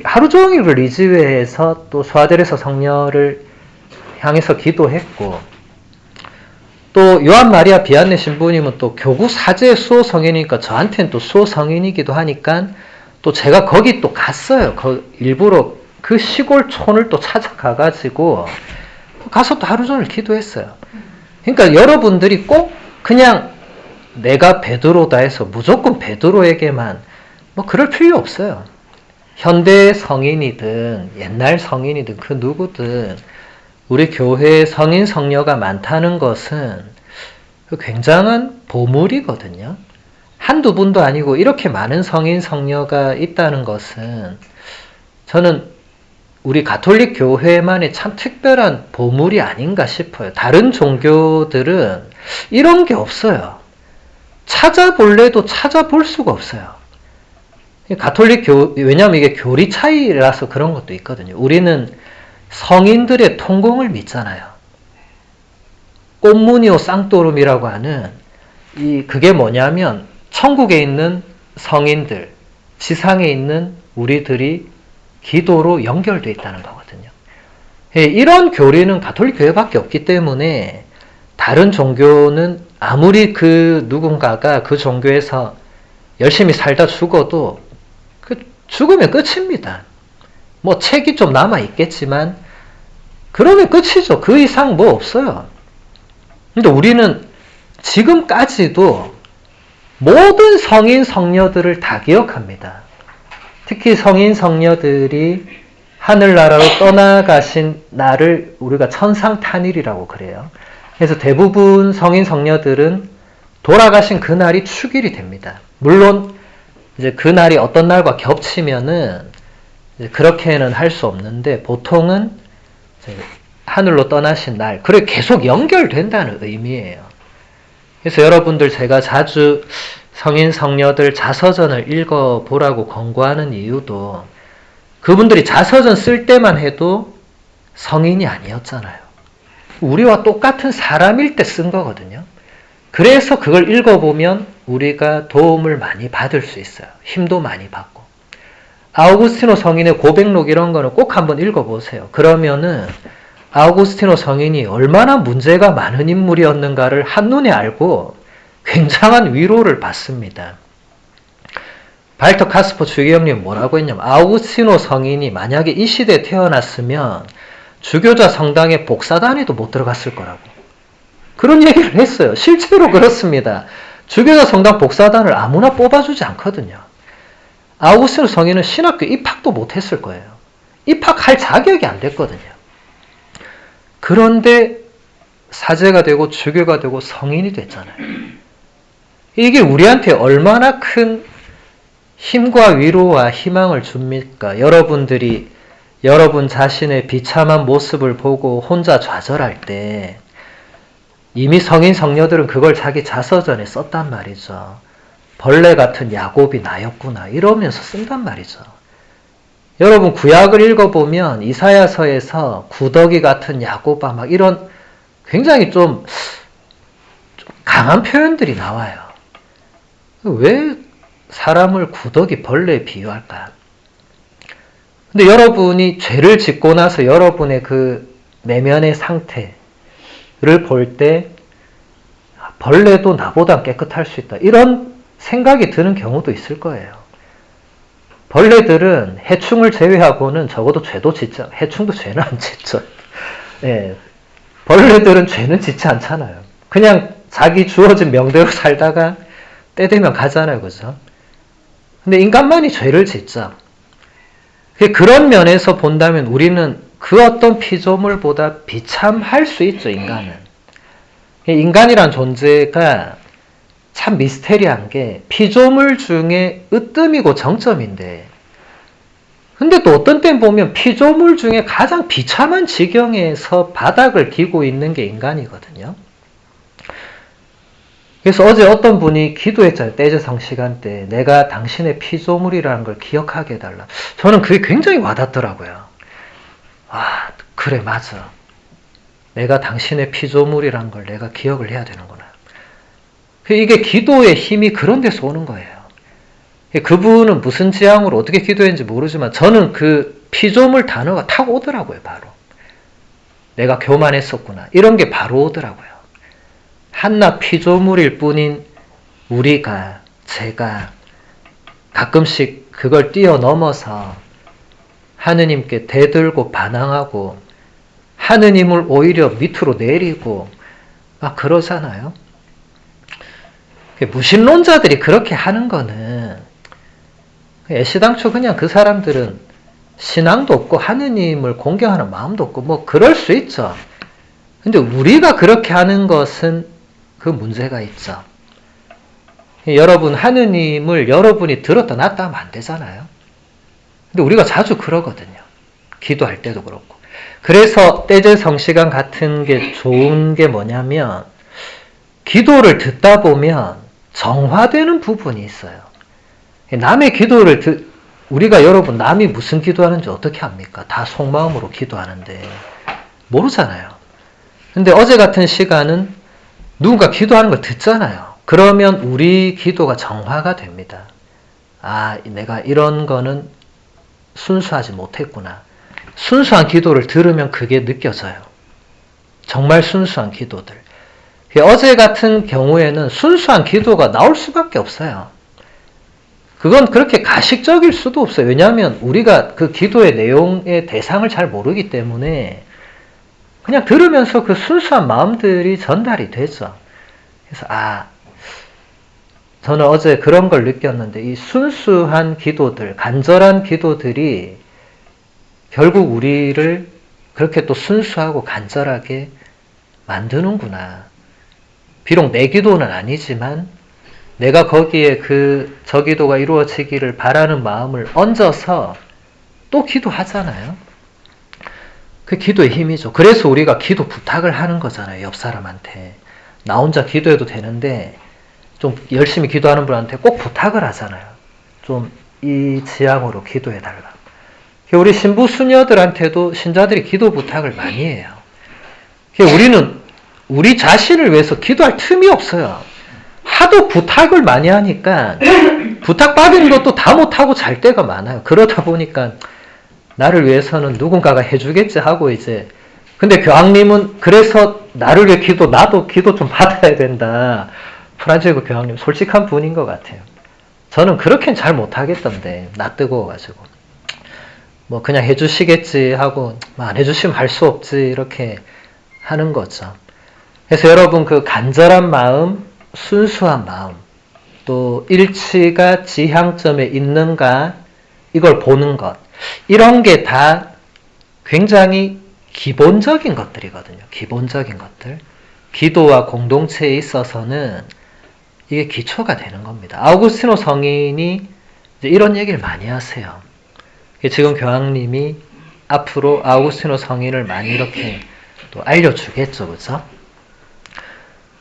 하루 종일 리즈웨에서 또 소아데리사 성녀를 향해서 기도했고 또 요한 마리아 비안네 신부님은 또 교구 사제 수호 성인이니까 저한테는 또 수호 성인이기도 하니까 또 제가 거기 또 갔어요. 일부러 그 시골 촌을 또 찾아가가지고 가서 또 하루 종일 기도했어요. 그러니까 여러분들이 꼭 그냥 내가 베드로다 해서 무조건 베드로에게만 뭐 그럴 필요 없어요. 현대 성인이든 옛날 성인이든 그 누구든 우리 교회에 성인 성녀가 많다는 것은 굉장한 보물이거든요. 한두 분도 아니고 이렇게 많은 성인 성녀가 있다는 것은 저는 우리 가톨릭 교회만의 참 특별한 보물이 아닌가 싶어요. 다른 종교들은 이런 게 없어요. 찾아볼래도 찾아볼 수가 없어요. 왜냐하면 이게 교리 차이라서 그런 것도 있거든요. 우리는 성인들의 통공을 믿잖아요. 꼼무니오 쌍토룸이라고 하는 그게 뭐냐면 천국에 있는 성인들, 지상에 있는 우리들이 기도로 연결되어 있다는 거거든요. 이런 교리는 가톨릭 교회밖에 없기 때문에 다른 종교는 아무리 그 누군가가 그 종교에서 열심히 살다 죽어도 죽으면 끝입니다. 뭐 책이 좀 남아 있겠지만 그러면 끝이죠. 그 이상 뭐 없어요. 근데 우리는 지금까지도 모든 성인 성녀들을 다 기억합니다. 특히 성인 성녀들이 하늘나라로 떠나가신 날을 우리가 천상탄일이라고 그래요. 그래서 대부분 성인 성녀들은 돌아가신 그 날이 축일이 됩니다. 물론 이제 그 날이 어떤 날과 겹치면은 그렇게는 할 수 없는데 보통은 하늘로 떠나신 날, 그래 계속 연결된다는 의미예요. 그래서 여러분들 제가 자주 성인 성녀들 자서전을 읽어보라고 권고하는 이유도 그분들이 자서전 쓸 때만 해도 성인이 아니었잖아요. 우리와 똑같은 사람일 때 쓴 거거든요. 그래서 그걸 읽어보면 우리가 도움을 많이 받을 수 있어요. 힘도 많이 받고. 아우구스티노 성인의 고백록 이런 거는 꼭 한번 읽어보세요. 그러면은 아우구스티노 성인이 얼마나 문제가 많은 인물이었는가를 한눈에 알고 굉장한 위로를 받습니다. 발터 카스퍼 주기형님 뭐라고 했냐면 아우구스티노 성인이 만약에 이 시대에 태어났으면 주교자 성당에 복사단에도 못 들어갔을 거라고 그런 얘기를 했어요. 실제로 그렇습니다. 주교자 성당 복사단을 아무나 뽑아주지 않거든요. 아우구스티노 성인은 신학교 입학도 못했을 거예요. 입학할 자격이 안 됐거든요. 그런데 사제가 되고 주교가 되고 성인이 됐잖아요. 이게 우리한테 얼마나 큰 힘과 위로와 희망을 줍니까? 여러분들이 여러분 자신의 비참한 모습을 보고 혼자 좌절할 때 이미 성인 성녀들은 그걸 자기 자서전에 썼단 말이죠. 벌레 같은 야곱이 나였구나 이러면서 쓴단 말이죠. 여러분 구약을 읽어보면 이사야서에서 구더기 같은 야고바 막 이런 굉장히 좀 강한 표현들이 나와요. 왜 사람을 구더기 벌레에 비유할까? 근데 여러분이 죄를 짓고 나서 여러분의 그 내면의 상태를 볼 때 벌레도 나보다 깨끗할 수 있다. 이런 생각이 드는 경우도 있을 거예요. 벌레들은 해충을 제외하고는 적어도 죄도 짓지 않아요. 해충도 죄는 안 짓죠. 예. 벌레들은 죄는 짓지 않잖아요. 그냥 자기 주어진 명대로 살다가 때 되면 가잖아요. 그죠? 근데 인간만이 죄를 짓죠. 그런 면에서 본다면 우리는 그 어떤 피조물보다 비참할 수 있죠. 인간은. 인간이란 존재가 참 미스테리한 게 피조물 중에 으뜸이고 정점인데, 근데 또 어떤 땐 보면 피조물 중에 가장 비참한 지경에서 바닥을 기고 있는 게 인간이거든요. 그래서 어제 어떤 분이 기도했잖아요. 떼제성 시간 때 내가 당신의 피조물이라는 걸 기억하게 해달라. 저는 그게 굉장히 와닿더라고요. 아, 그래, 맞아. 내가 당신의 피조물이라는 걸 내가 기억을 해야 되는구나. 이게 기도의 힘이 그런 데서 오는 거예요. 그분은 무슨 지향으로 어떻게 기도했는지 모르지만 저는 그 피조물 단어가 탁 오더라고요. 바로. 내가 교만했었구나. 이런 게 바로 오더라고요. 한낱 피조물일 뿐인 우리가, 제가 가끔씩 그걸 뛰어넘어서 하느님께 대들고 반항하고 하느님을 오히려 밑으로 내리고 막 그러잖아요. 무신론자들이 그렇게 하는 거는 애시당초 그냥 그 사람들은 신앙도 없고 하느님을 공경하는 마음도 없고 뭐 그럴 수 있죠. 근데 우리가 그렇게 하는 것은 그 문제가 있죠. 여러분, 하느님을 여러분이 들었다 놨다 하면 안 되잖아요. 근데 우리가 자주 그러거든요. 기도할 때도 그렇고. 그래서 떼제성 시간 같은 게 좋은 게 뭐냐면 기도를 듣다 보면 정화되는 부분이 있어요. 남의 기도를 우리가 여러분 남이 무슨 기도하는지 어떻게 합니까? 다 속마음으로 기도하는데 모르잖아요. 근데 어제 같은 시간은 누군가 기도하는 걸 듣잖아요. 그러면 우리 기도가 정화가 됩니다. 아, 내가 이런 거는 순수하지 못했구나. 순수한 기도를 들으면 그게 느껴져요. 정말 순수한 기도들. 어제 같은 경우에는 순수한 기도가 나올 수밖에 없어요. 그건 그렇게 가식적일 수도 없어요. 왜냐하면 우리가 그 기도의 내용의 대상을 잘 모르기 때문에 그냥 들으면서 그 순수한 마음들이 전달이 되죠. 그래서 저는 어제 그런 걸 느꼈는데 이 순수한 기도들, 간절한 기도들이 결국 우리를 그렇게 또 순수하고 간절하게 만드는구나. 비록 내 기도는 아니지만 내가 거기에 저 기도가 이루어지기를 바라는 마음을 얹어서 또 기도하잖아요. 그 기도의 힘이죠. 그래서 우리가 기도 부탁을 하는 거잖아요. 옆 사람한테. 나 혼자 기도해도 되는데 좀 열심히 기도하는 분한테 꼭 부탁을 하잖아요. 좀 이 지향으로 기도해달라. 우리 신부 수녀들한테도 신자들이 기도 부탁을 많이 해요. 우리는 우리 자신을 위해서 기도할 틈이 없어요. 하도 부탁을 많이 하니까 부탁받은 것도 다 못하고 잘 때가 많아요. 그러다 보니까 나를 위해서는 누군가가 해주겠지 하고 이제 근데 교황님은 그래서 나를 위해 나도 기도 좀 받아야 된다. 프란치스코 교황님 솔직한 분인 것 같아요. 저는 그렇게는 잘 못하겠던데 나 뜨거워가지고 뭐 그냥 해주시겠지 하고 안 해주시면 할 수 없지 이렇게 하는 거죠. 그래서 여러분 그 간절한 마음, 순수한 마음, 또 일치가 지향점에 있는가 이걸 보는 것, 이런 게 다 굉장히 기본적인 것들이거든요. 기본적인 것들. 기도와 공동체에 있어서는 이게 기초가 되는 겁니다. 아우구스티노 성인이 이제 이런 얘기를 많이 하세요. 지금 교황님이 앞으로 아우구스티노 성인을 많이 이렇게 또 알려주겠죠. 그죠?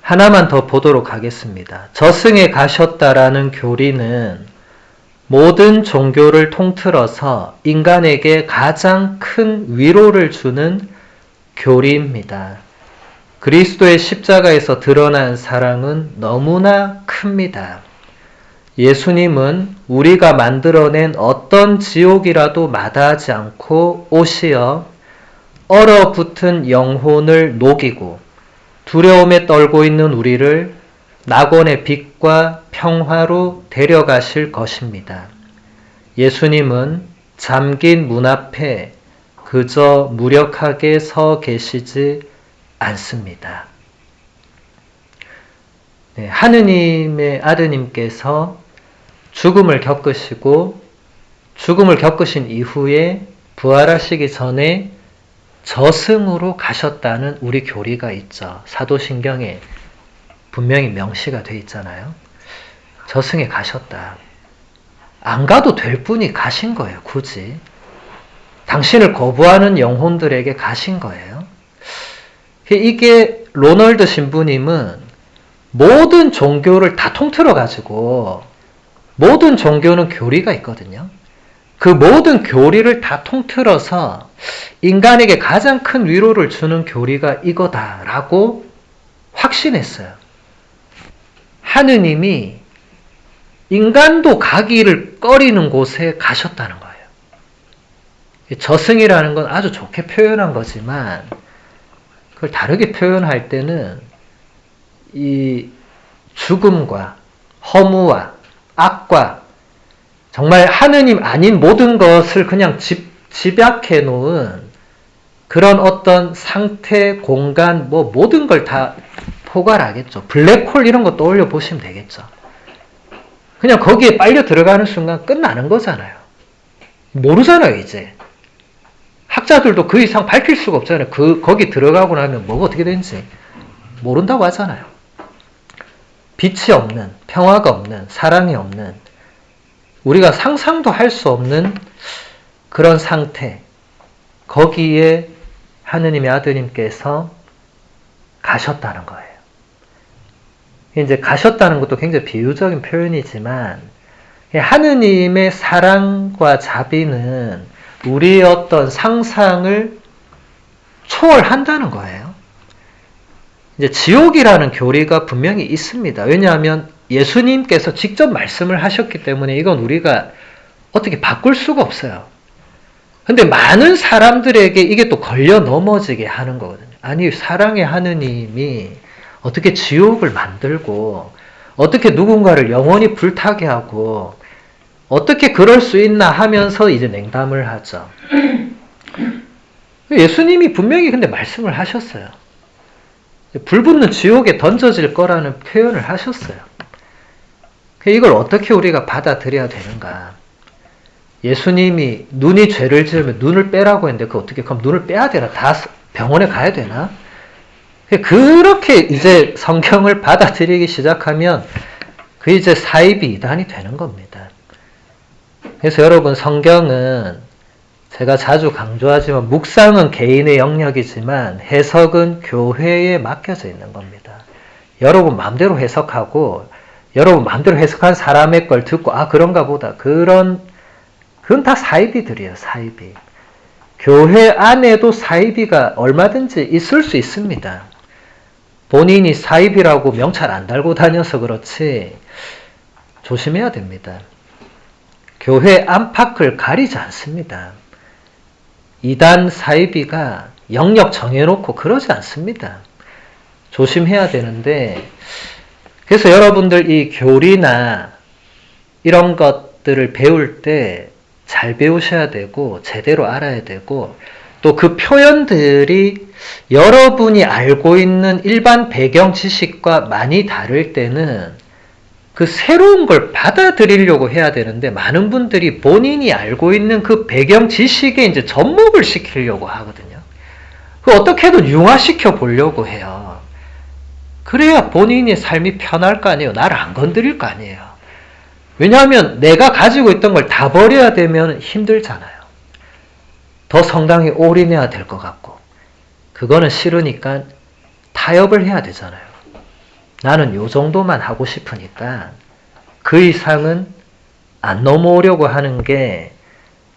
하나만 더 보도록 하겠습니다. 저승에 가셨다라는 교리는 모든 종교를 통틀어서 인간에게 가장 큰 위로를 주는 교리입니다. 그리스도의 십자가에서 드러난 사랑은 너무나 큽니다. 예수님은 우리가 만들어낸 어떤 지옥이라도 마다하지 않고 오시어 얼어붙은 영혼을 녹이고 두려움에 떨고 있는 우리를 낙원의 빛과 평화로 데려가실 것입니다. 예수님은 잠긴 문 앞에 그저 무력하게 서 계시지 않습니다. 네, 하느님의 아드님께서 죽음을 겪으시고 죽음을 겪으신 이후에 부활하시기 전에 저승으로 가셨다는 우리 교리가 있죠. 사도신경에 분명히 명시가 돼 있잖아요. 저승에 가셨다. 안 가도 될 분이 가신 거예요. 굳이. 당신을 거부하는 영혼들에게 가신 거예요. 이게 로널드 신부님은 모든 종교를 다 통틀어 가지고 모든 종교는 교리가 있거든요. 그 모든 교리를 다 통틀어서 인간에게 가장 큰 위로를 주는 교리가 이거다라고 확신했어요. 하느님이 인간도 가기를 꺼리는 곳에 가셨다는 거예요. 저승이라는 건 아주 좋게 표현한 거지만 그걸 다르게 표현할 때는 이 죽음과 허무와 악과 정말 하느님 아닌 모든 것을 그냥 집약해 놓은 그런 어떤 상태, 공간, 모든 걸 다 포괄하겠죠. 블랙홀 이런 거 떠올려 보시면 되겠죠. 그냥 거기에 빨려 들어가는 순간 끝나는 거잖아요. 모르잖아요, 이제. 학자들도 그 이상 밝힐 수가 없잖아요. 거기 들어가고 나면 뭐가 어떻게 되는지 모른다고 하잖아요. 빛이 없는, 평화가 없는, 사랑이 없는, 우리가 상상도 할 수 없는 그런 상태, 거기에 하느님의 아드님께서 가셨다는 거예요. 이제 가셨다는 것도 굉장히 비유적인 표현이지만 하느님의 사랑과 자비는 우리의 어떤 상상을 초월한다는 거예요. 이제 지옥이라는 교리가 분명히 있습니다. 왜냐하면 예수님께서 직접 말씀을 하셨기 때문에 이건 우리가 어떻게 바꿀 수가 없어요. 근데 많은 사람들에게 이게 또 걸려 넘어지게 하는 거거든요. 아니, 사랑의 하느님이 어떻게 지옥을 만들고 어떻게 누군가를 영원히 불타게 하고 어떻게 그럴 수 있나 하면서 이제 냉담을 하죠. 예수님이 분명히 근데 말씀을 하셨어요. 불붙는 지옥에 던져질 거라는 표현을 하셨어요. 이걸 어떻게 우리가 받아들여야 되는가? 예수님이 눈이 죄를 지으면 눈을 빼라고 했는데 그럼 눈을 빼야 되나? 다 병원에 가야 되나? 그렇게 이제 성경을 받아들이기 시작하면 그 이제 사이비 이단이 되는 겁니다. 그래서 여러분, 성경은 제가 자주 강조하지만 묵상은 개인의 영역이지만 해석은 교회에 맡겨져 있는 겁니다. 여러분 마음대로 해석하고 여러분 마음대로 해석한 사람의 걸 듣고 그런가 보다. 그건 다 사이비들이에요. 사이비. 교회 안에도 사이비가 얼마든지 있을 수 있습니다. 본인이 사이비라고 명찰 안 달고 다녀서 그렇지 조심해야 됩니다. 교회 안팎을 가리지 않습니다. 이단 사이비가 영역 정해놓고 그러지 않습니다. 조심해야 되는데, 그래서 여러분들 이 교리나 이런 것들을 배울 때 잘 배우셔야 되고 제대로 알아야 되고 또 그 표현들이 여러분이 알고 있는 일반 배경 지식과 많이 다를 때는 그 새로운 걸 받아들이려고 해야 되는데 많은 분들이 본인이 알고 있는 그 배경 지식에 이제 접목을 시키려고 하거든요. 그 어떻게든 융화시켜 보려고 해요. 그래야 본인의 삶이 편할 거 아니에요. 나를 안 건드릴 거 아니에요. 왜냐하면 내가 가지고 있던 걸 다 버려야 되면 힘들잖아요. 더 성당에 올인해야 될 것 같고 그거는 싫으니까 타협을 해야 되잖아요. 나는 요 정도만 하고 싶으니까 그 이상은 안 넘어오려고 하는 게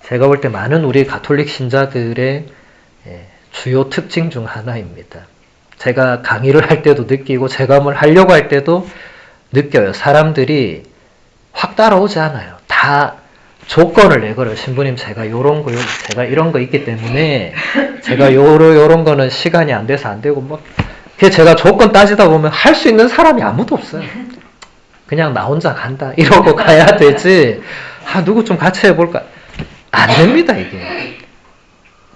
제가 볼 때 많은 우리 가톨릭 신자들의 주요 특징 중 하나입니다. 제가 강의를 할 때도 느끼고 제가 뭘 하려고 할 때도 느껴요. 사람들이 확 따라오지 않아요. 다 조건을 내걸어요. 신부님 제가 요런 거 제가 이런 거 있기 때문에 제가 요런 거는 시간이 안 돼서 안 되고 뭐 제가 조건 따지다 보면 할 수 있는 사람이 아무도 없어요. 그냥 나 혼자 간다 이러고 가야 되지. 누구 좀 같이 해볼까? 안 됩니다 이게.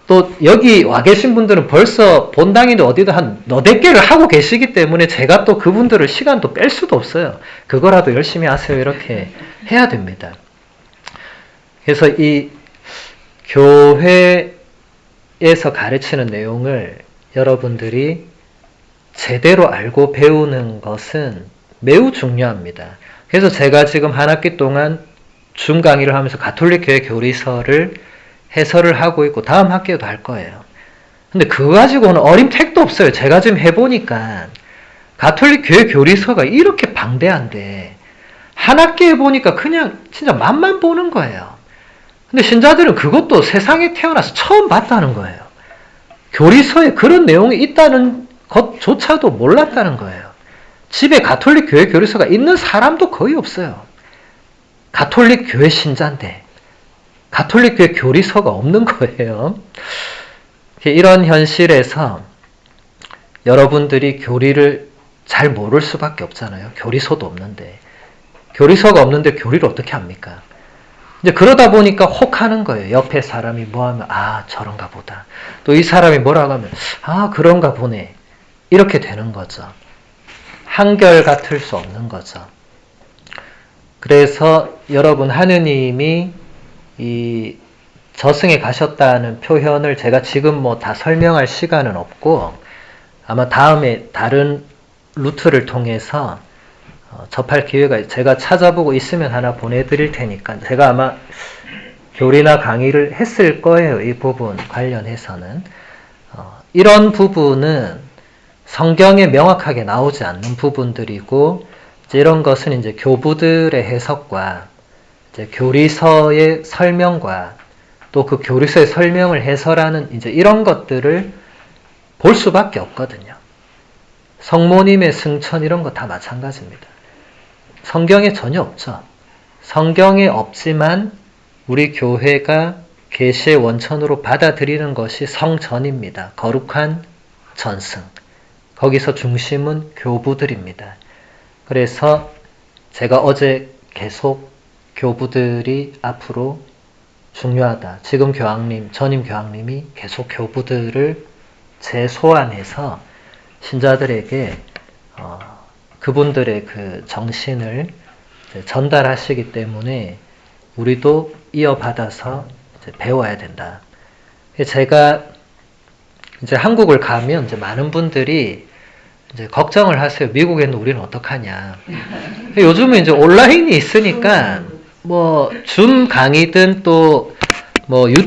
또 여기 와 계신 분들은 벌써 본당인데 어디도 한 너댓 개를 하고 계시기 때문에 제가 또 그분들을 시간도 뺄 수도 없어요. 그거라도 열심히 하세요 이렇게 해야 됩니다. 그래서 이 교회에서 가르치는 내용을 여러분들이 제대로 알고 배우는 것은 매우 중요합니다. 그래서 제가 지금 한 학기 동안 줌 강의를 하면서 가톨릭 교회 교리서를 해설을 하고 있고 다음 학기에도 할 거예요. 근데 그거 가지고는 어림택도 없어요. 제가 지금 해보니까 가톨릭 교회 교리서가 이렇게 방대한데 한 학기에 보니까 그냥 진짜 맛만 보는 거예요. 근데 신자들은 그것도 세상에 태어나서 처음 봤다는 거예요. 교리서에 그런 내용이 있다는 것조차도 몰랐다는 거예요. 집에 가톨릭 교회 교리서가 있는 사람도 거의 없어요. 가톨릭 교회 신자인데 가톨릭 교회 교리서가 없는 거예요. 이런 현실에서 여러분들이 교리를 잘 모를 수밖에 없잖아요. 교리서도 없는데. 교리서가 없는데 교리를 어떻게 합니까? 이제 그러다 보니까 혹하는 거예요. 옆에 사람이 뭐 하면 저런가 보다. 또 이 사람이 뭐라고 하면 그런가 보네. 이렇게 되는 거죠. 한결같을 수 없는 거죠. 그래서 여러분 하느님이 이 저승에 가셨다는 표현을 제가 지금 뭐 다 설명할 시간은 없고 아마 다음에 다른 루트를 통해서 접할 기회가 제가 찾아보고 있으면 하나 보내드릴 테니까 제가 아마 교리나 강의를 했을 거예요. 이 부분 관련해서는 이런 부분은 성경에 명확하게 나오지 않는 부분들이고 이제 이런 것은 이제 교부들의 해석과 이제 교리서의 설명과 또 그 교리서의 설명을 해설하는 이제 이런 것들을 볼 수밖에 없거든요. 성모님의 승천 이런 거 다 마찬가지입니다. 성경에 전혀 없죠. 성경에 없지만 우리 교회가 계시의 원천으로 받아들이는 것이 성전입니다. 거룩한 전승. 거기서 중심은 교부들입니다. 그래서 제가 어제 계속 교부들이 앞으로 중요하다. 지금 교황님, 전임 교황님이 계속 교부들을 재소환해서 신자들에게 그분들의 그 정신을 전달하시기 때문에 우리도 이어받아서 배워야 된다. 제가 이제 한국을 가면 이제 많은 분들이 이제 걱정을 하세요. 미국에는 우리는 어떡하냐. 요즘은 이제 온라인이 있으니까 뭐 줌 강의든 또 뭐 유튜브